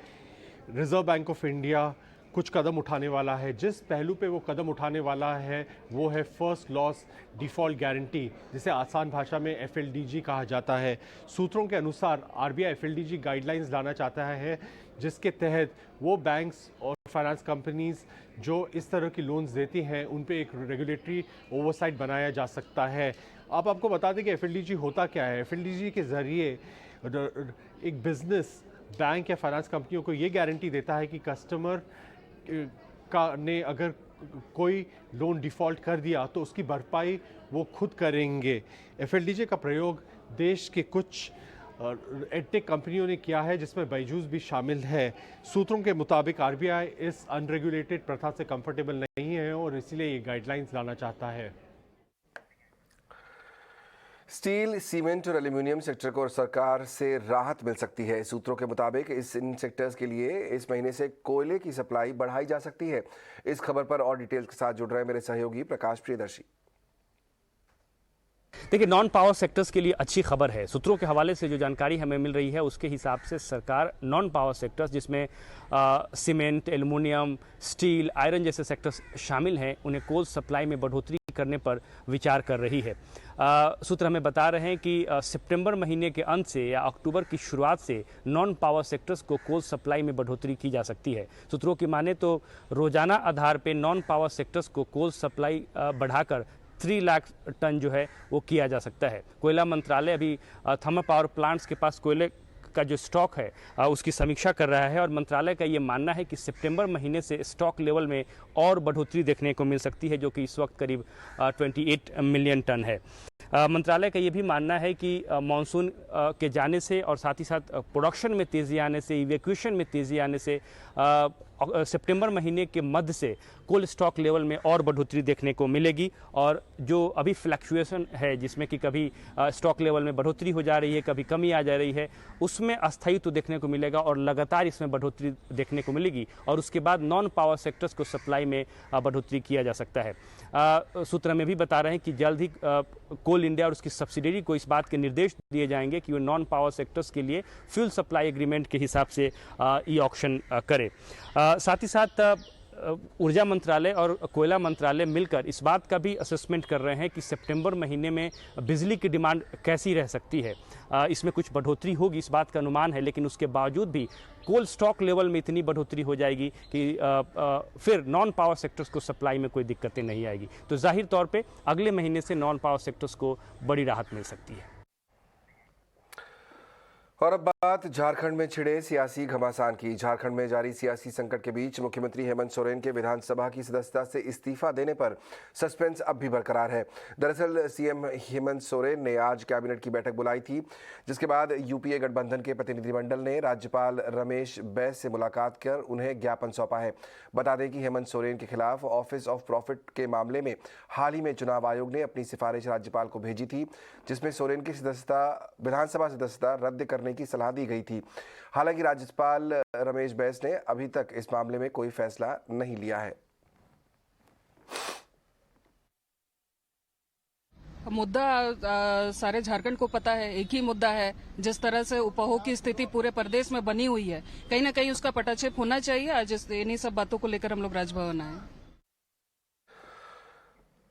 रिजर्व बैंक ऑफ इंडिया कुछ कदम उठाने वाला है। जिस पहलू पे वो कदम उठाने वाला है वो है फर्स्ट लॉस डिफ़ॉल्ट गारंटी, जिसे आसान भाषा में FLDG कहा जाता है। सूत्रों के अनुसार RBI FLDG गाइडलाइंस लाना चाहता है, जिसके तहत वो बैंक्स और फाइनेंस कंपनीज जो इस तरह की लोन्स देती हैं उन पे एक रेगुलेटरी ओवरसाइट बनाया जा सकता है। आप आपको बता दें कि FLDG होता क्या है। FLDG के ज़रिए एक बिज़नेस बैंक या फाइनेंस कंपनियों को ये गारंटी देता है कि कस्टमर ने अगर कोई लोन डिफ़ॉल्ट कर दिया तो उसकी भरपाई वो खुद करेंगे। FLDG का प्रयोग देश के कुछ एडटेक कंपनियों ने किया है, जिसमें बायजूस भी शामिल है। सूत्रों के मुताबिक RBI इस अनरेगुलेटेड प्रथा से कंफर्टेबल नहीं है और इसलिए ये गाइडलाइंस लाना चाहता है। स्टील, सीमेंट और एल्यूमिनियम सेक्टर को सरकार से राहत मिल सकती है। सूत्रों के मुताबिक इन सेक्टर्स के लिए इस महीने से कोयले की सप्लाई बढ़ाई जा सकती है। इस खबर पर और डिटेल्स के साथ जुड़ रहे हैं मेरे सहयोगी प्रकाश प्रियदर्शी। देखिए, नॉन पावर सेक्टर्स के लिए अच्छी खबर है। सूत्रों के हवाले से जो जानकारी हमें मिल रही है उसके हिसाब से सरकार नॉन पावर सेक्टर्स जिसमें सीमेंट, एल्युमिनियम, स्टील, आयरन जैसे सेक्टर्स शामिल हैं, उन्हें कोल सप्लाई में बढ़ोतरी करने पर विचार कर रही है। सूत्र हमें बता रहे हैं कि सितंबर महीने के अंत से या अक्टूबर की शुरुआत से नॉन पावर सेक्टर्स को कोल सप्लाई में बढ़ोतरी की जा सकती है। सूत्रों की माने तो रोजाना आधार पर नॉन पावर सेक्टर्स को कोल सप्लाई बढ़ाकर 3 लाख टन जो है वो किया जा सकता है। कोयला मंत्रालय अभी थर्मल पावर प्लांट्स के पास कोयले का जो स्टॉक है उसकी समीक्षा कर रहा है और मंत्रालय का ये मानना है कि सितंबर महीने से स्टॉक लेवल में और बढ़ोतरी देखने को मिल सकती है, जो कि इस वक्त करीब 28 मिलियन टन है। मंत्रालय का ये भी मानना है कि मानसून के जाने से और साथ ही साथ प्रोडक्शन में तेज़ी आने से, इवैक्यूएशन में तेज़ी आने से सितंबर महीने के मध्य से कोल स्टॉक लेवल में और बढ़ोतरी देखने को मिलेगी और जो अभी फ्लक्चुएशन है जिसमें कि कभी स्टॉक लेवल में बढ़ोतरी हो जा रही है, कभी कमी आ जा रही है, उसमें अस्थायित्व देखने को मिलेगा और लगातार इसमें बढ़ोतरी देखने को मिलेगी और उसके बाद नॉन पावर सेक्टर्स को सप्लाई में बढ़ोतरी किया जा सकता है। सूत्र में भी बता रहे हैं कि जल्द ही कोल इंडिया और उसकी सब्सिडरी को इस बात के निर्देश दिए जाएंगे कि वो नॉन पावर सेक्टर्स के लिए फ्यूल सप्लाई एग्रीमेंट के हिसाब से ई ऑक्शन करे। साथ ही साथ ऊर्जा मंत्रालय और कोयला मंत्रालय मिलकर इस बात का भी असेसमेंट कर रहे हैं कि सितंबर महीने में बिजली की डिमांड कैसी रह सकती है। इसमें कुछ बढ़ोतरी होगी इस बात का अनुमान है, लेकिन उसके बावजूद भी कोल स्टॉक लेवल में इतनी बढ़ोतरी हो जाएगी कि फिर नॉन पावर सेक्टर्स को सप्लाई में कोई दिक्कतें नहीं आएगी। तो जाहिर तौर पे अगले महीने से नॉन पावर सेक्टर्स को बड़ी राहत मिल सकती है। और अब बात झारखंड में छिड़े सियासी घमासान की। झारखंड में जारी सियासी संकट के बीच मुख्यमंत्री हेमंत सोरेन के विधानसभा की सदस्यता से इस्तीफा देने पर सस्पेंस अब भी बरकरार है। दरअसल सीएम हेमंत सोरेन ने आज कैबिनेट की बैठक बुलाई थी, जिसके बाद यूपीए गठबंधन के प्रतिनिधिमंडल ने राज्यपाल रमेश बैस से मुलाकात कर उन्हें ज्ञापन सौंपा है। बता दें कि हेमंत सोरेन के खिलाफ ऑफिस ऑफ प्रॉफिट के मामले में हाल ही में चुनाव आयोग ने अपनी सिफारिश राज्यपाल को भेजी थी, जिसमें सोरेन की विधानसभा सदस्यता रद्द करने की सलाह दी गई थी। हालांकि राज्यपाल रमेश बैस ने अभी तक इस मामले में कोई फैसला नहीं लिया है। मुद्दा सारे झारखंड को पता है, एक ही मुद्दा है। जिस तरह से उपभोग की स्थिति पूरे प्रदेश में बनी हुई है, कहीं ना कहीं उसका पटाक्षेप होना चाहिए। आज इन्हीं सब बातों को लेकर हम लोग राजभवन आए।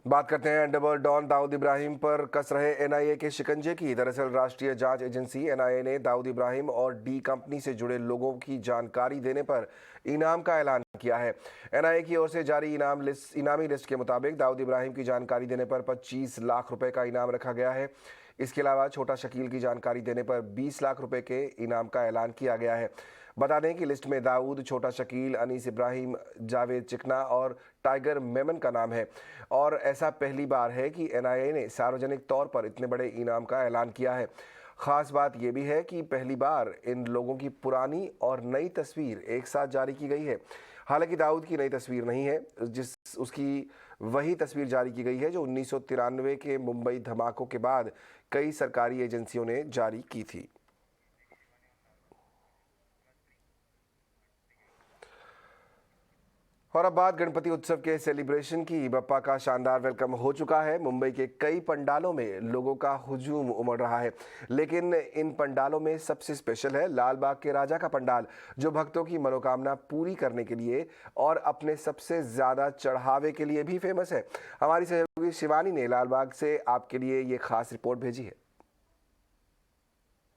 बात करते हैं अंडरवर्ल्ड डॉन दाऊद इब्राहिम पर कस रहे एनआईए के शिकंजे की। दरअसल राष्ट्रीय जांच एजेंसी एनआईए ने दाऊद इब्राहिम और डी कंपनी से जुड़े लोगों की जानकारी देने पर इनाम का ऐलान किया है। एनआईए की ओर से जारी इनामी लिस्ट के मुताबिक दाऊद इब्राहिम की जानकारी देने पर 25 लाख रुपए का इनाम रखा गया है। इसके अलावा छोटा शकील की जानकारी देने पर 20 लाख रुपए के इनाम का ऐलान किया गया है। बता दें कि लिस्ट में दाऊद, छोटा शकील, अनीस इब्राहिम, जावेद चिकना और टाइगर मेमन का नाम है और ऐसा पहली बार है कि एनआईए ने सार्वजनिक तौर पर इतने बड़े इनाम का ऐलान किया है। खास बात यह भी है कि पहली बार इन लोगों की पुरानी और नई तस्वीर एक साथ जारी की गई है। हालांकि दाऊद की नई तस्वीर नहीं है, उसकी वही तस्वीर जारी की गई है जो 1993 के मुंबई धमाकों के बाद कई सरकारी एजेंसियों ने जारी की थी। और अब बात गणपति उत्सव के सेलिब्रेशन की। बप्पा का शानदार वेलकम हो चुका है। मुंबई के कई पंडालों में लोगों का हुजूम उमड़ रहा है, लेकिन इन पंडालों में सबसे स्पेशल है लाल बाग के राजा का पंडाल, जो भक्तों की मनोकामना पूरी करने के लिए और अपने सबसे ज्यादा चढ़ावे के लिए भी फेमस है। हमारी सहयोगी शिवानी ने लाल बाग से आपके लिए ये खास रिपोर्ट भेजी है।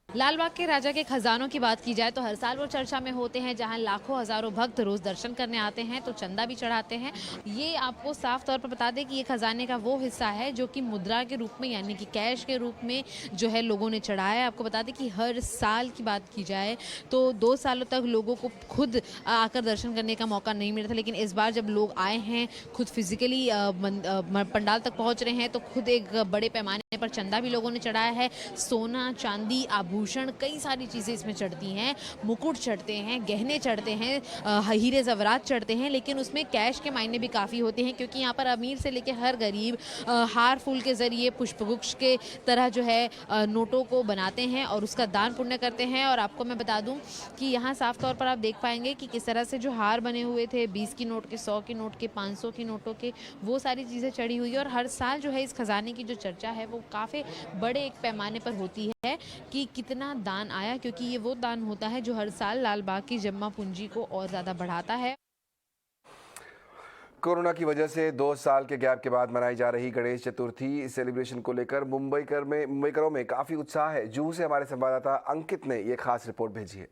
लाल बाग के राजा के खजानों की बात की जाए तो हर साल वो चर्चा में होते हैं, जहां लाखों हजारों भक्त रोज दर्शन करने आते हैं तो चंदा भी चढ़ाते हैं। ये आपको साफ तौर पर बता दें कि ये खजाने का वो हिस्सा है जो कि मुद्रा के रूप में यानी कि कैश के रूप में जो है लोगों ने चढ़ाया है। आपको बता दें कि हर साल की बात की जाए तो 2 सालों तक लोगों को खुद आकर दर्शन करने का मौका नहीं मिला था, लेकिन इस बार जब लोग आए हैं, खुद फिजिकली पंडाल तक पहुँच रहे हैं, तो खुद एक बड़े पैमाने पर चंदा भी लोगों ने चढ़ाया है। सोना, चांदी, आभूषण, कई सारी चीज़ें इसमें चढ़ती हैं। मुकुट चढ़ते हैं, गहने चढ़ते हैं, हीरे जवरात चढ़ते हैं, लेकिन उसमें कैश के मायने भी काफ़ी होते हैं, क्योंकि यहाँ पर अमीर से लेकर हर गरीब हार फूल के ज़रिए पुष्पगुच्छ के तरह जो है नोटों को बनाते हैं और उसका दान पुण्य करते हैं। और आपको मैं बता दूं कि यहाँ साफ तौर पर आप देख पाएंगे कि किस तरह से जो हार बने हुए थे 20 की नोट के, 100 की नोट के, 500 की नोटों के, वो सारी चीज़ें चढ़ी हुई है। और हर साल जो है इस खजाने की जो चर्चा है वो काफ़ी बड़े एक पैमाने पर होती है कि कितना दान आया, क्योंकि ये वो दान होता है जो हर साल लाल बाग की जमा पूंजी को और ज़्यादा बढ़ाता है। कोरोना की वजह से 2 साल के गैप के बाद मनाई जा रही गणेश चतुर्थी सेलिब्रेशन को लेकर मुंबईकरों में काफी उत्साह है। जुहू से हमारे संवाददाता अंकित ने ये खास रिपोर्ट भेजी है।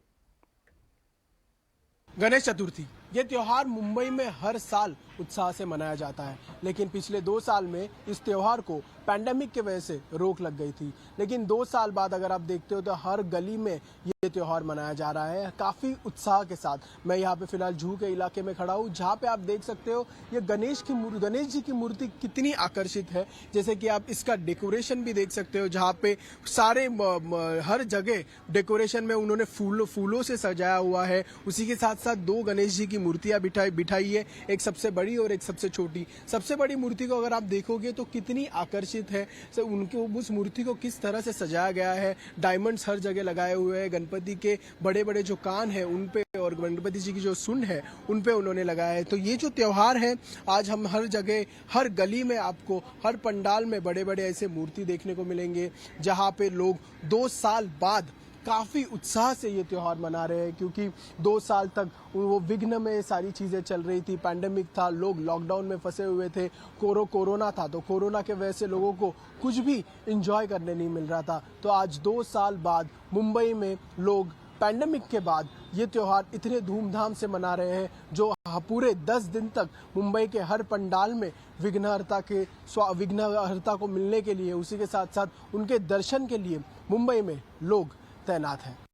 गणेश चतुर्थी ये त्योहार मुंबई में हर साल उत्साह से मनाया जाता है, लेकिन पिछले 2 साल में इस त्योहार को पैंडेमिक की वजह से रोक लग गई थी। लेकिन 2 साल बाद अगर आप देखते हो तो हर गली में ये त्योहार मनाया जा रहा है काफी उत्साह के साथ। मैं यहाँ पे फिलहाल जुहू के इलाके में खड़ा हूँ, जहाँ पे आप देख सकते हो ये गणेश जी की मूर्ति कितनी आकर्षित है। जैसे कि आप इसका डेकोरेशन भी देख सकते हो, जहाँ पे सारे हर जगह डेकोरेशन में उन्होंने फूलों से सजाया हुआ है। उसी के साथ साथ 2 गणेश जी की मूर्तियां बिठाई है, एक सबसे बड़ी और एक सबसे छोटी। सबसे बड़ी मूर्ति को अगर आप देखोगे तो कितनी आकर्षित है, उनको उस मूर्ति को किस तरह से सजाया गया है। डायमंड्स हर जगह लगाए हुए हैं, गणपति के बड़े बड़े जो कान है उन पे और गणपति जी की जो सुंड है उन पे उन्होंने लगाया है। तो ये जो त्योहार है आज हम हर जगह हर गली में आपको हर पंडाल में बड़े बड़े ऐसे मूर्ति देखने को मिलेंगे, जहाँ पे लोग 2 साल बाद काफ़ी उत्साह से ये त्यौहार मना रहे हैं। क्योंकि 2 साल तक वो विघ्न में सारी चीज़ें चल रही थी, पैंडेमिक था, लोग लॉकडाउन में फंसे हुए थे, कोरोना था, तो कोरोना के वजह से लोगों को कुछ भी एंजॉय करने नहीं मिल रहा था। तो आज 2 साल बाद मुंबई में लोग पैंडेमिक के बाद ये त्यौहार इतने धूमधाम से मना रहे हैं, जो पूरे 10 दिन तक मुंबई के हर पंडाल में विघ्नहर्ता को मिलने के लिए, उसी के साथ साथ उनके दर्शन के लिए मुंबई में लोग तैनात हैं।